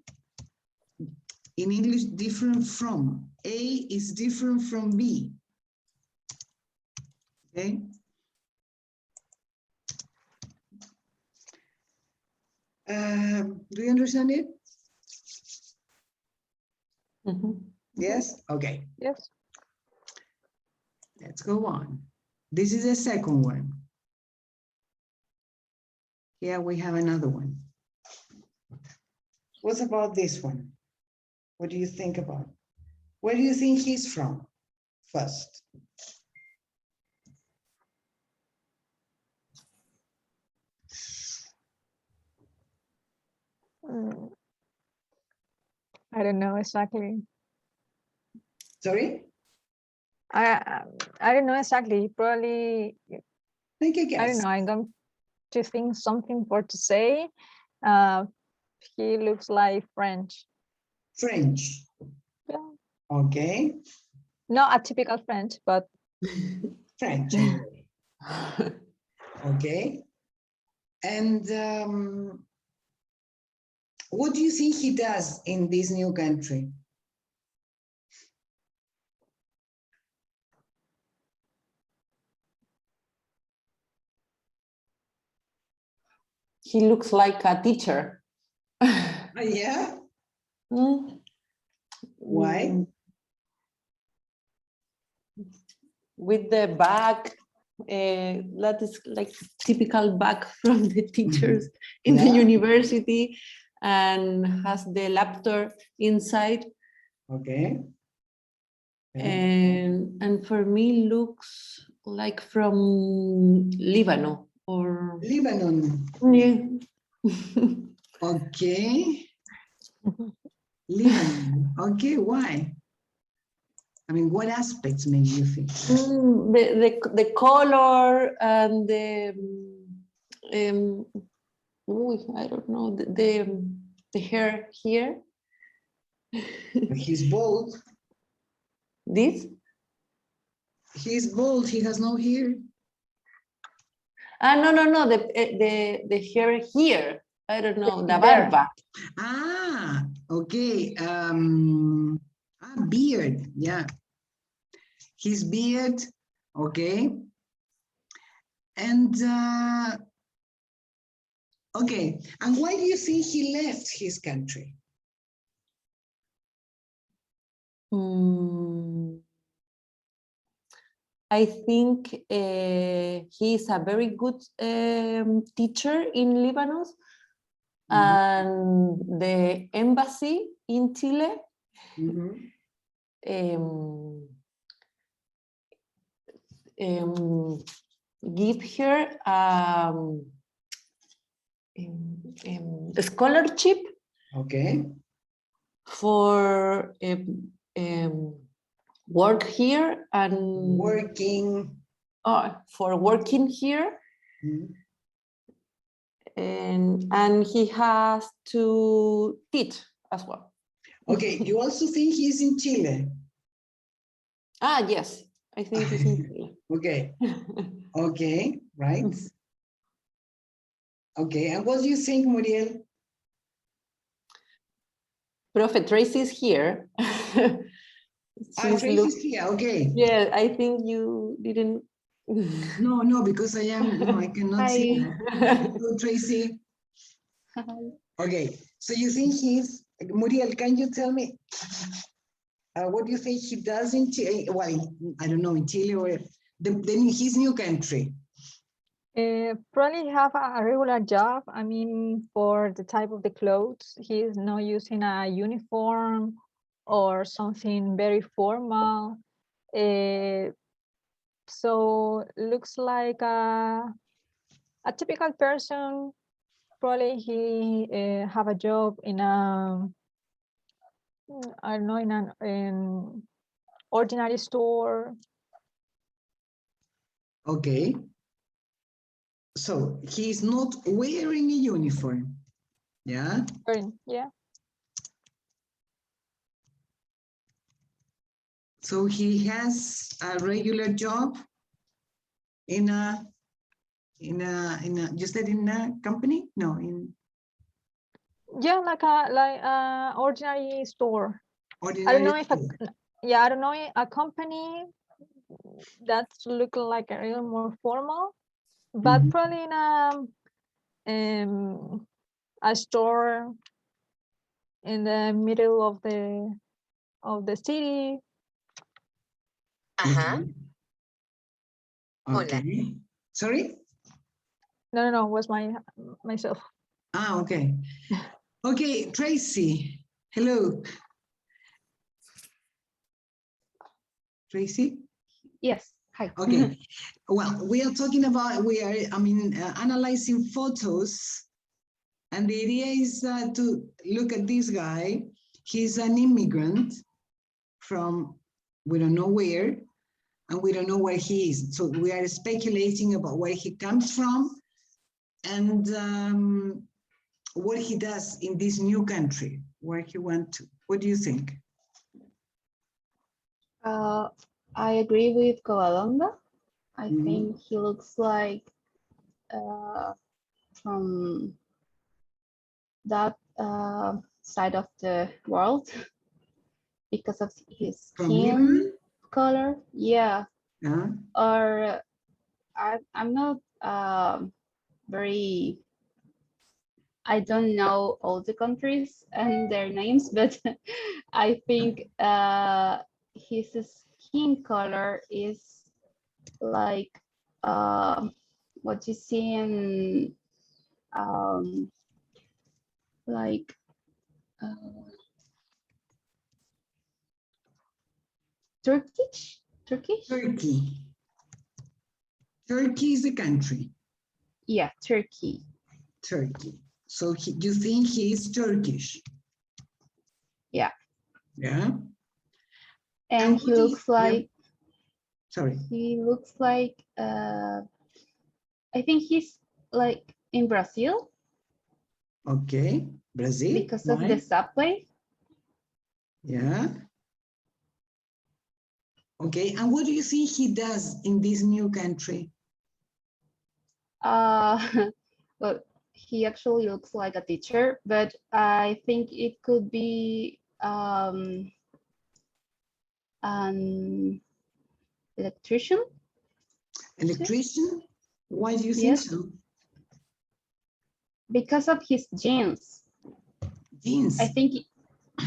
in English, different from. A is different from B. Okay. Do you understand it? Yes? Okay. Yes. Let's go on. This is the second one. Here we have another one. What about this one? What do you think about? Where do you think he's from first? I don't know exactly. Sorry? I don't know exactly. Probably. Make a guess. I don't know. I'm going to think something for to say. He looks like French. French. Yeah. Okay. Not a typical French, but French anyway. Okay. And what do you think he does in this new country? He looks like a teacher. Yeah? Mm. Why? With the bag, that is like typical bag from the teachers in the university, and has the laptop inside. Okay. And for me looks like from Lebanon or Lebanon. Yeah. Okay. Lebanon. Okay, why? I mean, what aspects make you think? The color and the I don't know, the hair here. He's bald. This? He's bald. He has no hair. No, the hair here. I don't know, the barba. Ah, okay. Beard. Yeah. His beard. Okay. And okay. And why do you think he left his country? I think he is a very good teacher in Lebanon, and the embassy in Chile Mhm. give her a scholarship Okay. for work here and Working. for working here, Mhm. and he has to teach as well. Okay, you also think he's in Chile? Yes, I think he's in Chile. Okay, okay, right. Okay, and what do you think, Muriel? Prophet Tracy is here. She's Tracy's here, okay. Yeah, I think you didn't. No, because I am, no, I cannot see Hi. her. So, Tracy, okay, so you think he's, Muriel, can you tell me, what do you think he does in Chile? Well, I don't know, in Chile or his new country? Probably have a regular job. I mean, for the type of the clothes, he's not using a uniform or something very formal. So looks like a typical person. Probably he have a job in a, I don't know, in an ordinary store. Okay. So he's not wearing a uniform. Yeah. Yeah. So he has a regular job in a, you said in a company? No, in Yeah, like a ordinary store. ordinary. I don't know if store. I don't know, a company that's looking like a little more formal, but Mhm. probably in a store in the middle of the city. Okay. Okay. Sorry? No, was myself. Okay. Okay, Tracy. Hello. Tracy? Yes. Hi. Okay. Well, we are talking about, analyzing photos. And the idea is to look at this guy. He's an immigrant from we don't know where, and we don't know where he is. So we are speculating about where he comes from and what he does in this new country, where he went to. What do you think? I agree with Covadonga. I Mhm. think he looks like from that side of the world because of his From skin Lebanon? color. Yeah. Yeah. Or I'm not I don't know all the countries and their names, but I think his skin color is like what you see in like Turkish. Turkey. Turkey is a country. Yeah, Turkey. Turkey. So you think he is Turkish? Yeah. Yeah. And he looks like Sorry. he looks like I think he's like in Brazil. Okay. Brazil. Because of the subway. Yeah. Okay. And what do you think he does in this new country? Well, he actually looks like a teacher, but I think it could be an electrician. Electrician? Why do you think so? Because of his jeans. Jeans? I think,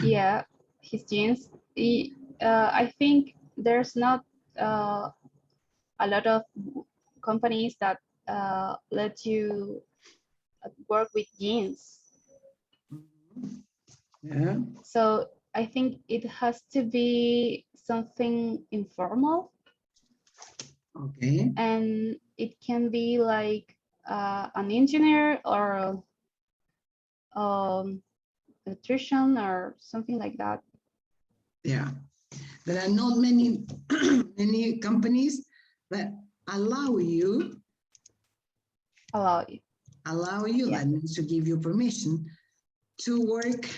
yeah, his jeans. I think there's not a lot of companies that let you work with jeans. Yeah. So I think it has to be something informal, Okay. and it can be like an engineer or electrician or something like that. Yeah. There are not many many companies that allow you, Allow you. Yeah. that means to give you permission to work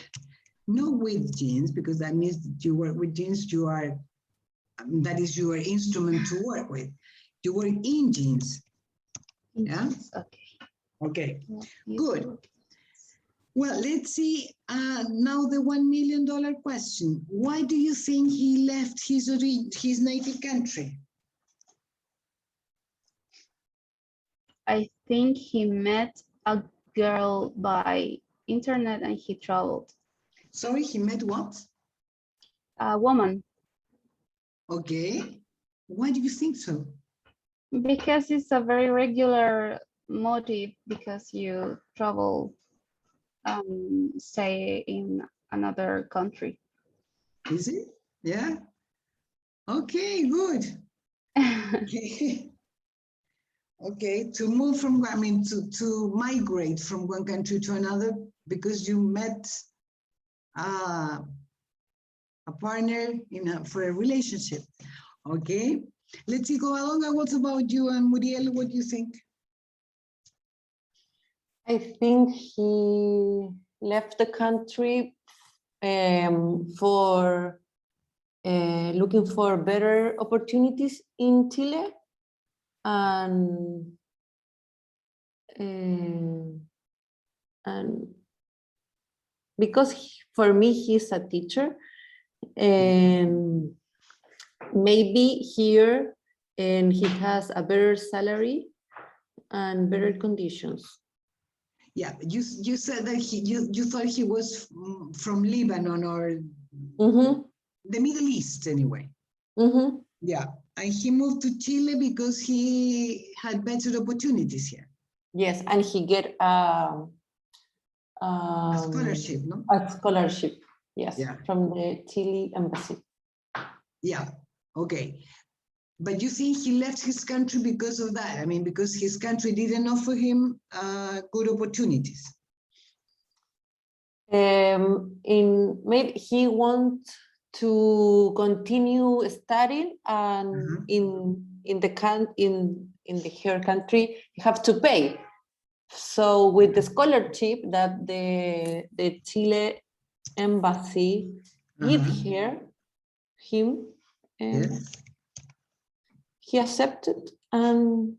not with jeans, because that means that you work with jeans, you are, that is your instrument to work with. You work in jeans. Yeah. Okay. Okay. Yeah, Good. Well, let's see now the $1 million question. Why do you think he left his native country? I think he met a girl by internet and he traveled. Sorry, he met what? A woman, Okay. Why do you think so? because it's a very regular motive, because you travel, stay in another country. Is it? Yeah. Okay, good. Okay. Okay, to move from, I mean, to migrate from one country to another because you met a partner for a relationship. Okay, let's see, go along. And what about you, and Muriel? What do you think? I think he left the country for looking for better opportunities in Chile, and because for me he's a teacher, and maybe here and he has a better salary and better conditions. Yeah, you said that you thought he was from Lebanon or the Middle East anyway. Yeah, and he moved to Chile because he had better opportunities here. Yes, and he get a scholarship, no? A scholarship, yes, Yeah. from the Chile embassy. Yeah, okay. But you think he left his country because of that? I mean, because his country didn't offer him good opportunities. In maybe he wants to continue studying, and in her country you have to pay. So with the scholarship that the Chile embassy give him, Yes. he accepted, and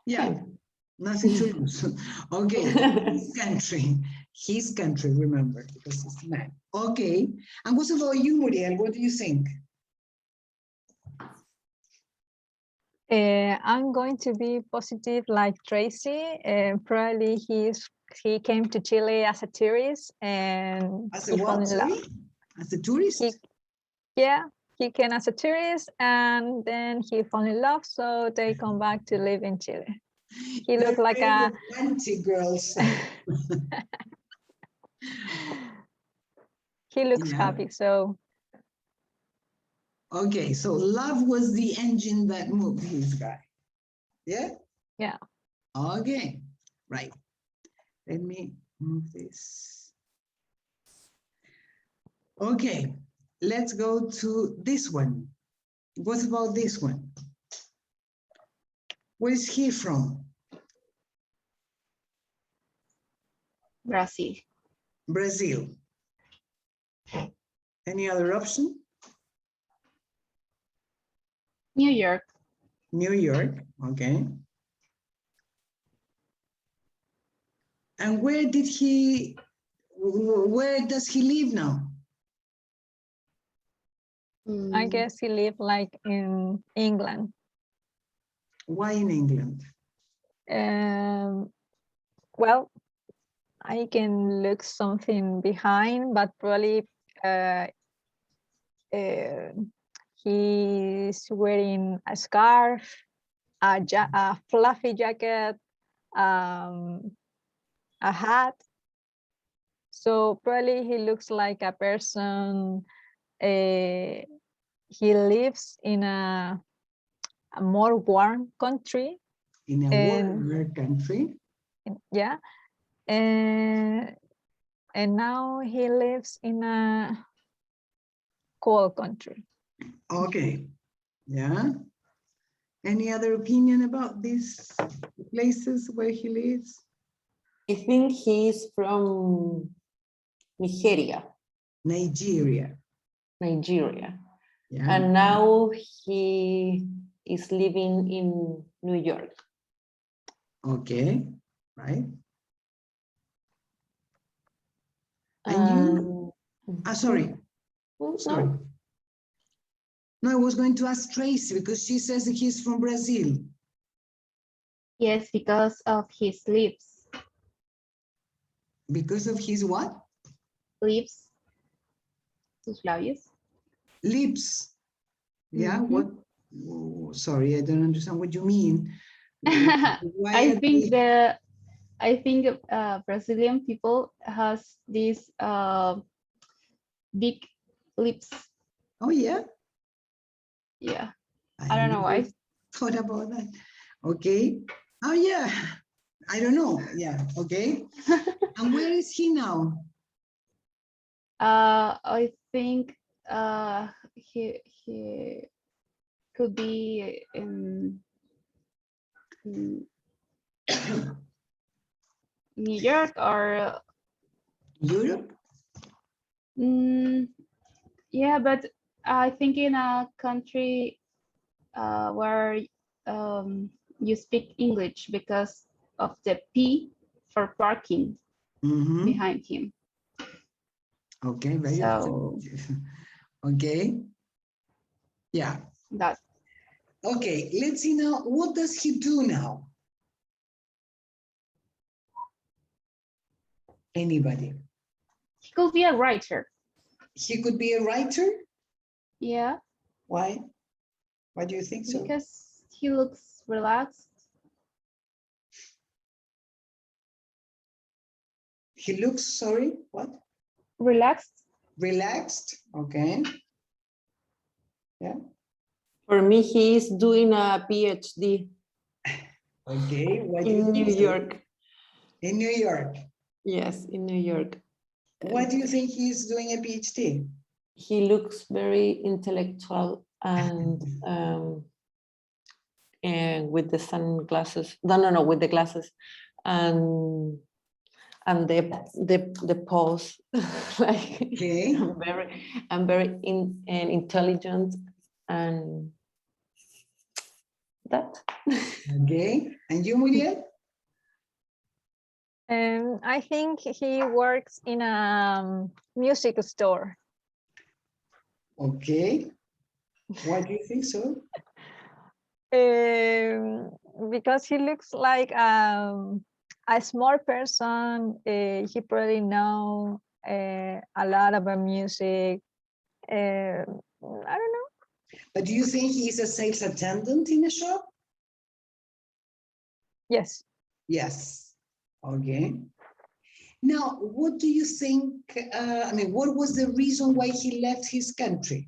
Yeah, nothing to lose. Okay, his country, remember, because it's man. Okay, and what about you, Muriel? What do you think? I'm going to be positive like Tracy. Probably he came to Chile as a tourist and As a he fell what, in love. sorry? As a tourist? He came as a tourist and then he fell in love, so they come back to live in Chile. He looked like a romantic girls. he looks happy, so. Okay, so love was the engine that moved this guy. Yeah? Yeah. Okay, right. Let me move this. Okay, let's go to this one. What about this one? Where is he from? Brazil. Brazil. Any other option? New York. New York, okay. And where does he live now? I guess he lived like in England. Why in England? Well, I can look something behind, but probably he's wearing a scarf, a fluffy jacket, a hat. So probably he looks like a person. He lives in a more warm country. In a And- warmer country. Yeah, and now he lives in a cold country. Okay. Yeah. Any other opinion about these places where he lives? I think he's from Nigeria. Nigeria. Nigeria. Yeah. And now he is living in New York. Okay. Right. And you? Sorry. Sorry. No, No, I was going to ask Tracy because she says that he's from Brazil. Yes, because of his lips. Because of his what? Lips. Sus labios. Lips. Yeah. Mhm. What? Oh, sorry, I don't understand what you mean. Why I are think they- Brazilian people has these big lips. Oh, yeah. Yeah, I don't know never why. thought about that. Okay. Oh, yeah. I don't know. Yeah. Okay. And where is he now? I think he could be in New York or Europe? yeah, but I think in a country where you speak English because of the P for parking Mhm. behind him. Okay, very So alternative. Okay. Yeah. that Okay, let's see now. What does he do now? Anybody? he could be a writer. He could be a writer? Yeah, Why? Why do you think so? because he looks relaxed. He looks, sorry, what? Relaxed. Relaxed, okay. Yeah, for me, he is doing a PhD okay. Why do you in think New so? York. In New York. Yes, in New York. Why do you think he's doing a PhD? He looks very intellectual and with the sunglasses. No, with the glasses, and the pose, like Okay. I'm very intelligent and that. Okay. And you, Muriel? I think he works in a music store. Okay. Why do you think so? Because he looks like a small person. He probably know a lot about music. I don't know. But do you think he's a sales attendant in a shop? Yes. Yes. Okay. Now, what do you think? I mean, what was the reason why he left his country?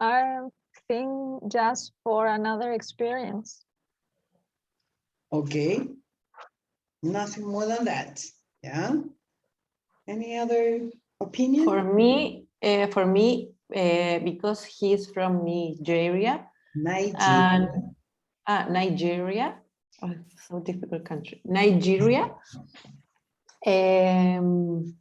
I think just for another experience. Okay. Nothing more than that. Yeah. Any other opinion? For me, because he's from Nigeria. Nigeria. Nigeria, oh, so difficult country. Nigeria, and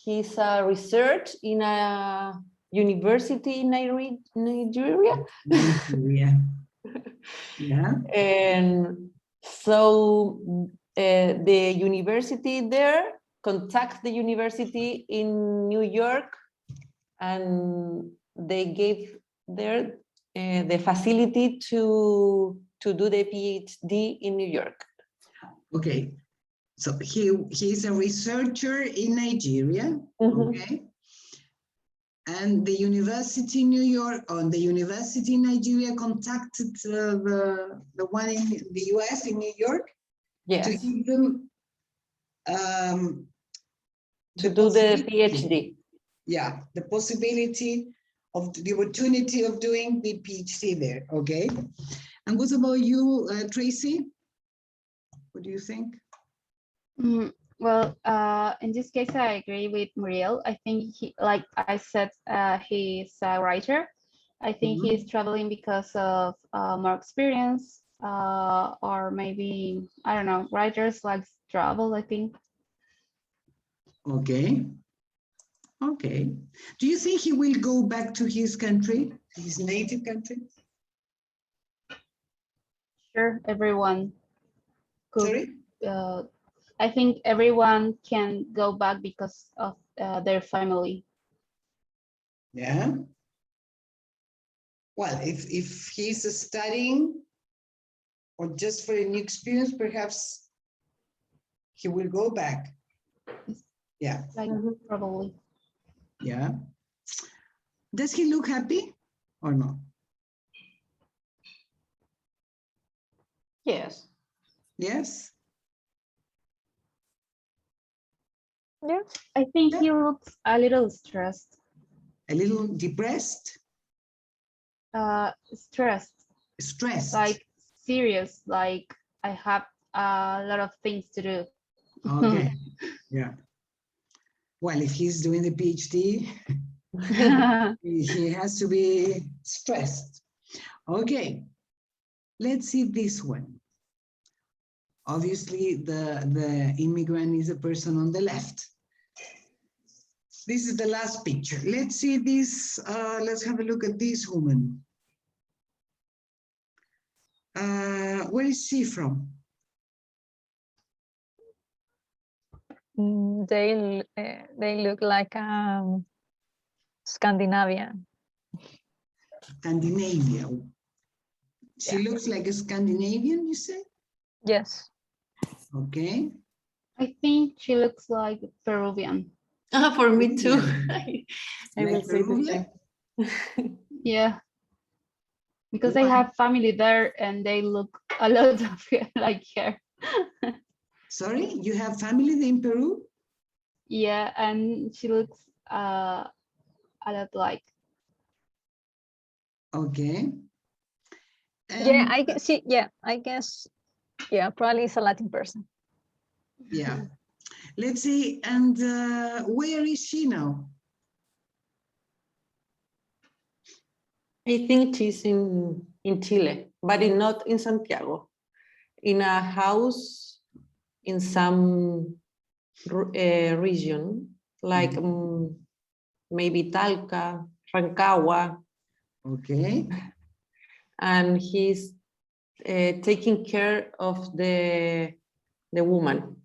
he's a research in a university in Nigeria. Nigeria. Yeah. And so the university there contacts the university in New York, and they gave there the facility to do the PhD in New York. Okay. So he's a researcher in Nigeria, okay? And the university in New York, or the university in Nigeria contacted the one in the US in New York Yes. to give them To do the PhD. Yeah, the possibility of the opportunity of doing the PhD there, okay? And what about you, Tracy? What do you think? Well, in this case, I agree with Muriel. I think he, like I said, he's a writer. I think he's traveling because of more experience, or maybe, I don't know, writers like travel, I think. Okay. Okay. Do you think he will go back to his country, his native country? Sure, everyone could. Sorry? I think everyone can go back because of their family. Yeah. Well, if he's studying or just for a new experience, perhaps he will go back. Yeah. Like, probably. Yeah. Does he look happy or no? Yes. Yes. Yeah. I think he looks a little stressed. A little depressed? Stressed. Stressed. Like serious, like I have a lot of things to do. Okay. Yeah. Well, if he's doing the PhD, he has to be stressed. Okay. Let's see this one. Obviously, the immigrant is a person on the left. This is the last picture. Let's see this. Let's have a look at this woman. Where is she from? They look like Scandinavian. Scandinavia. She Yeah. looks like a Scandinavian, you say? Yes. Okay. I think she looks like Peruvian. For me too. Peruvian. I will Like say the Peruvian? same. Yeah. Because I Why? have family there and they look a lot of like her. Sorry, you have family in Peru? Yeah, and she looks a lot like. Okay. Yeah, And, I guess. Yeah, I guess. Yeah, probably it's a Latin person. yeah. Let's see. And where is she now? I think she's in Chile, but not in Santiago. In a house in some region, like maybe Talca, Rancagua. Okay. And he's taking care of the woman.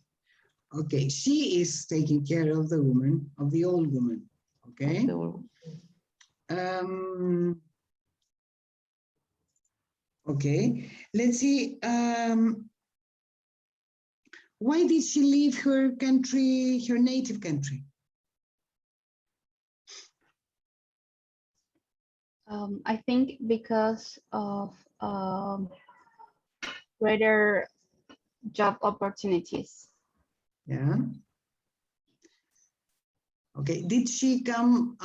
Okay, she is taking care of the woman, of the old woman. Okay. Okay, let's see. Why did she leave her country, her native country? I think because of greater job opportunities. Yeah. Okay, did she come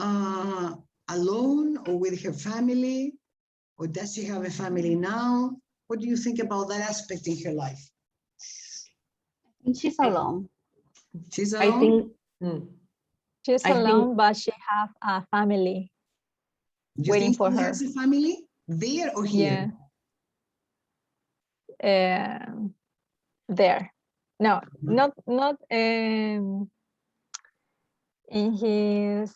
alone or with her family? Or does she have a family now? What do you think about that aspect in her life? I think she's alone. She's alone? I think She's alone, but she have a family waiting for her. Has a family there or here? Yeah. There. No, not in his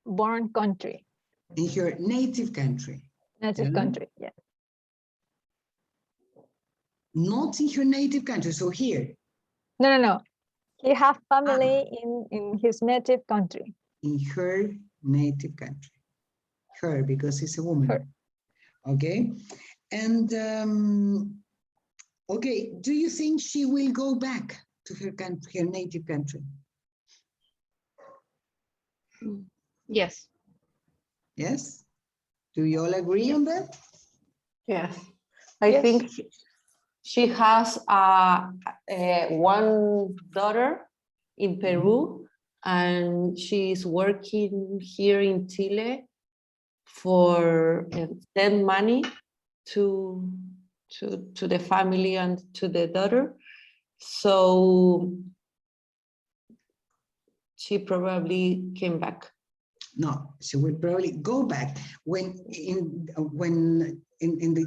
born country. In her native country. Native country, yeah. Not in her native country, so here. No. He have family in his native country. In her native country. Her, because it's a woman. Her. Okay. And Okay, do you think she will go back to her country, her native country? Yes. Yes? Do you all agree on that? Yes. I Yes. think she has one daughter in Peru, and she's working here in Chile for send money to the family and to the daughter. So she probably came back. No, she will probably go back. When in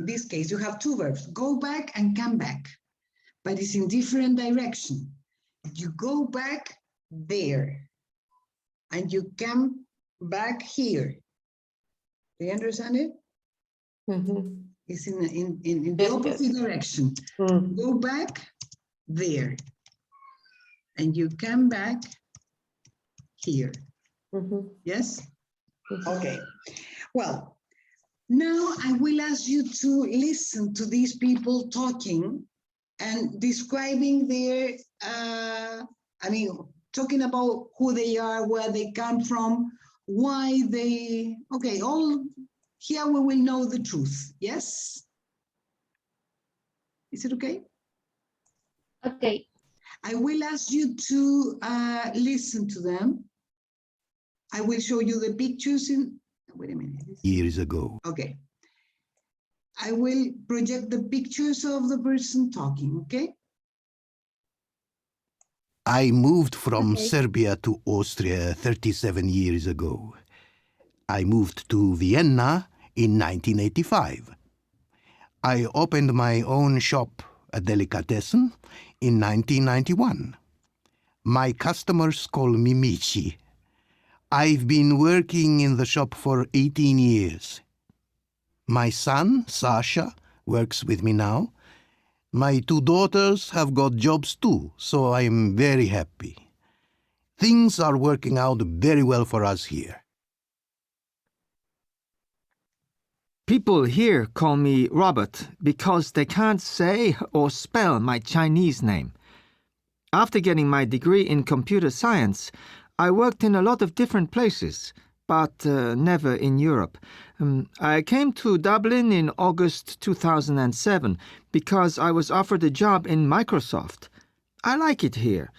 this case, you have two verbs, go back and come back, but it's in different direction. You go back there and you come back here. Do you understand it? Mhm. It's in the Yes, opposite yes. direction. Mm. Go back there and you come back here. Mhm. Yes? Mhm. Okay. Well, now I will ask you to listen to these people talking and describing their, talking about who they are, where they come from, why they, okay, all here we will know the truth. Yes? Is it okay? Okay. I will ask you to listen to them. I will show you the pictures in, wait a minute. Years ago. Okay. I will project the pictures of the person talking, okay? I moved from Okay. Serbia to Austria 37 years ago. I moved to Vienna in 1985. I opened my own shop, a delicatessen, in 1991. My customers call me Michi. I've been working in the shop for 18 years. My son, Sasha, works with me now. My two daughters have got jobs too, so I'm very happy. Things are working out very well for us here. People here call me Robert because they can't say or spell my Chinese name. After getting my degree in computer science, I worked in a lot of different places, but never in Europe. I came to Dublin in August 2007 because I was offered a job in Microsoft. I like it here.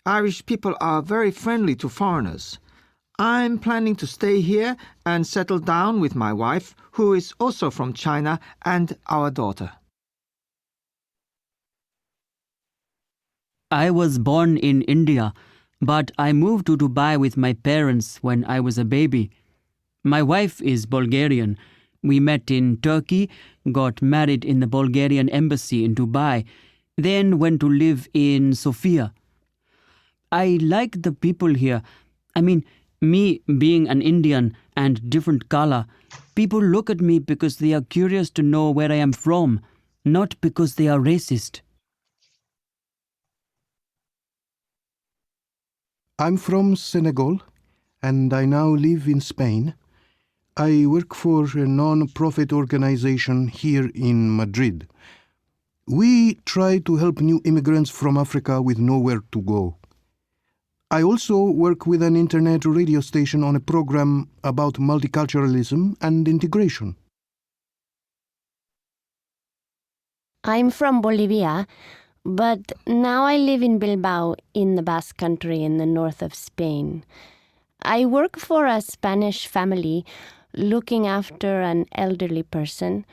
Irish people are very friendly to foreigners. I'm planning to stay here and settle down with my wife, who is also from China, and our daughter. I was born in India, but I moved to Dubai with my parents when I was a baby. My wife is Bulgarian. We met in Turkey, got married in the Bulgarian embassy in Dubai, then went to live in Sofia. I like the people here. I mean, me being an Indian and different color, people look at me because they are curious to know where I am from, not because they are racist. I'm from Senegal, and I now live in Spain. I work for a non-profit organization here in Madrid. We try to help new immigrants from Africa with nowhere to go. I also work with an internet radio station on a program about multiculturalism and integration. I'm from Bolivia, but now I live in Bilbao in the Basque Country in the north of Spain. I work for a Spanish family looking after an elderly person.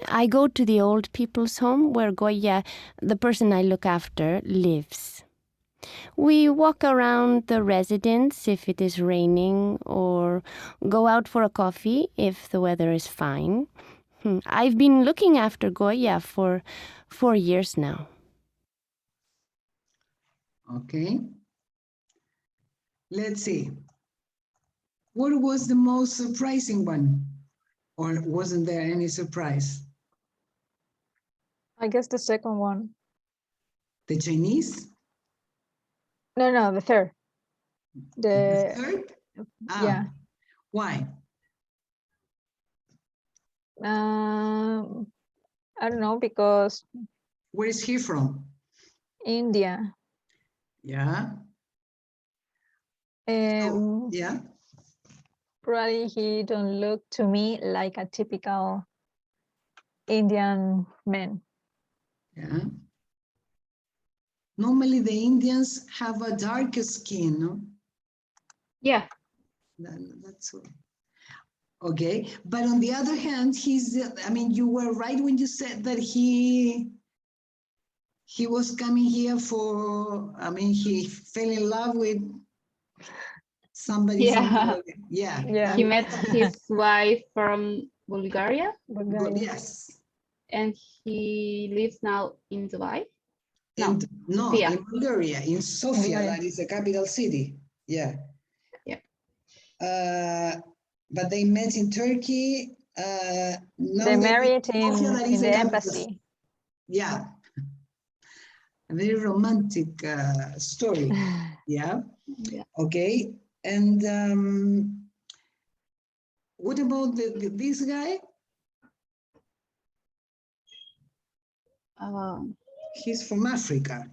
I go to the old people's home where Goya, the person I look after, lives. We walk around the residence if it is raining or go out for a coffee if the weather is fine. I've been looking after Goya for 4 years now. Okay. Let's see. What was the most surprising one? Or wasn't there any surprise? I guess the second one. The Chinese? No, the third. The third? Yeah. Why? I don't know, because Where is he from? India. Yeah. Yeah. Probably he don't look to me like a typical Indian man. Yeah. Normally the Indians have a darker skin, no? Yeah. That's what. Okay, but on the other hand, I mean, you were right when you said that he was coming here for, I mean, he fell in love with somebody from Yeah. yeah. Yeah. He met his wife from Bulgaria. Yes. And he lives now in Dubai. No, Sofia. in Bulgaria, in Sofia, Bulgaria. that is the capital city. Yeah. Yeah. But they met in Turkey. Now They married Sofia, that is in the capital embassy. Yeah. A very romantic story. Yeah. Yeah. Okay. And what about this guy? He's from Africa.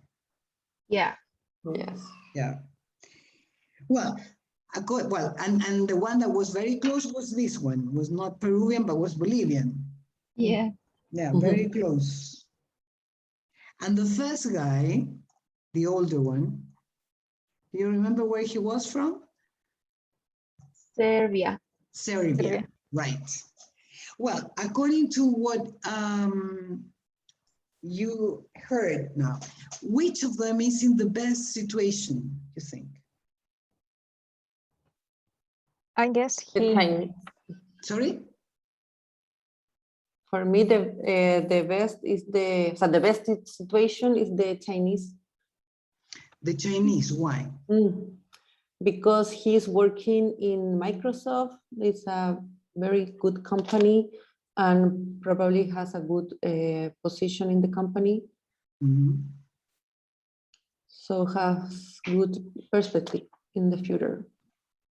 Yeah. Yes. Yeah. Well, and the one that was very close was this one. Was not Peruvian, but was Bolivian. Yeah. Yeah, very close. And the first guy, the older one, do you remember where he was from? Serbia. Serbia, right. Well, according to what you heard now, which of them is in the best situation, you think? I guess The he. Chinese. Sorry? For me, the best is the best situation is the Chinese. The Chinese, why? Because he's working in Microsoft. It's a very good company and probably has a good position in the company. So has good perspective in the future.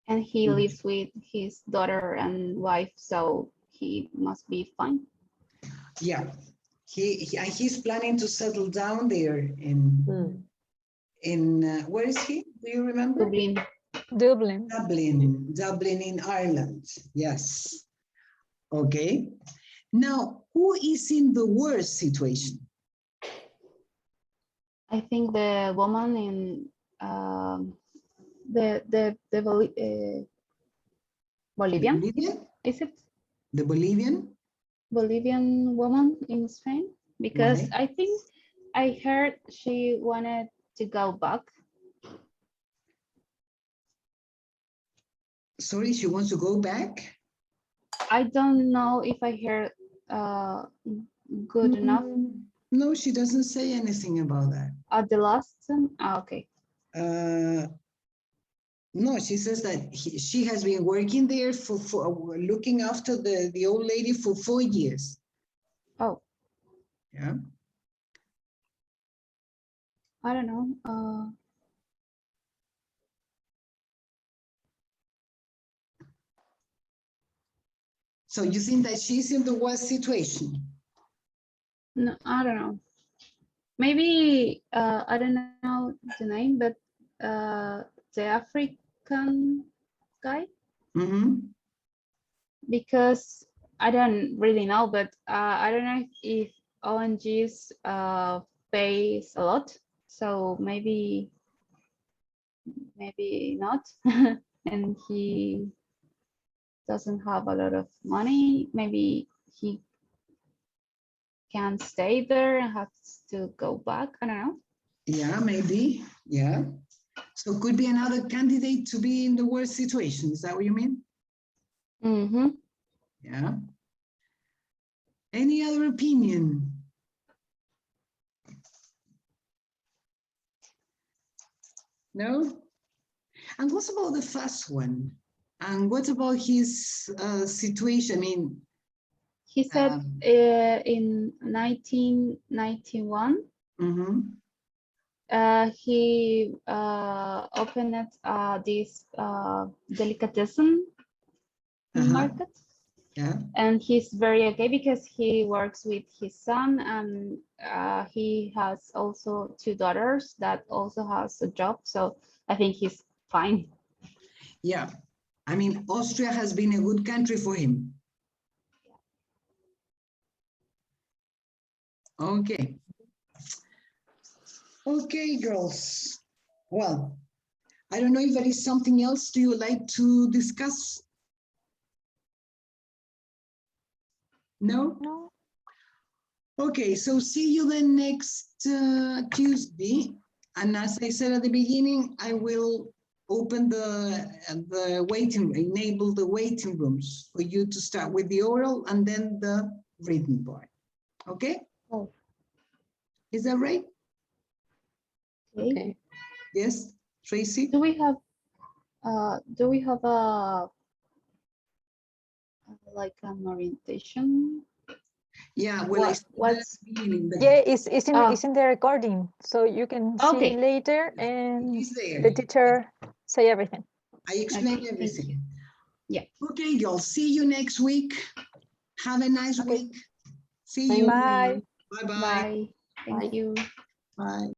And he lives with his daughter and wife, so he must be fine. Yeah, he's planning to settle down there in where is he? Do you remember? Dublin. Dublin in Ireland. Yes. Okay. Now, who is in the worst situation? I think the woman in Bolivian. Bolivian? Is it? The Bolivian? Bolivian woman in Spain, because Why? I think I heard she wanted to go back. Sorry, she wants to go back? I don't know if I heard good enough. No, she doesn't say anything about that. At the last one? Okay. No, she says that she has been working there for looking after the old lady for 4 years. Oh. Yeah. I don't know. So you think that she's in the worst situation? No, I don't know. Maybe I don't know the name, but the African guy. Because I don't really know, but I don't know if ONGs pays a lot, so maybe not, and he doesn't have a lot of money. Maybe he can stay there and has to go back. I don't know. Yeah, maybe. Yeah. So could be another candidate to be in the worst situation. Is that what you mean? Mm-hmm. Yeah. Any other opinion? No? And what about the first one? And what about his situation? I mean, he said in 1991, he opened this delicatessen market. Yeah. And he's very okay because he works with his son, and he has also 2 daughters that also has a job. So I think he's fine. Yeah. I mean, Austria has been a good country for him. Okay. Okay, girls. Well, I don't know if there is something else do you like to discuss? No? No. Okay, so see you then next Tuesday. And as I said at the beginning, I will open the waiting, enable the waiting rooms for you to start with the oral and then the written part. Okay? Oh. Is that right? Okay. Yes, Tracy? Do we have a like an orientation? Yeah, well, What's Yeah, it's in the recording, so you can see Okay. later, and It's there. the teacher say everything. I explained Okay, thank everything. you. Yeah. Okay, girls, see you next week. Have a nice week. See you. Bye. Bye-bye. Bye. Thank you. Bye.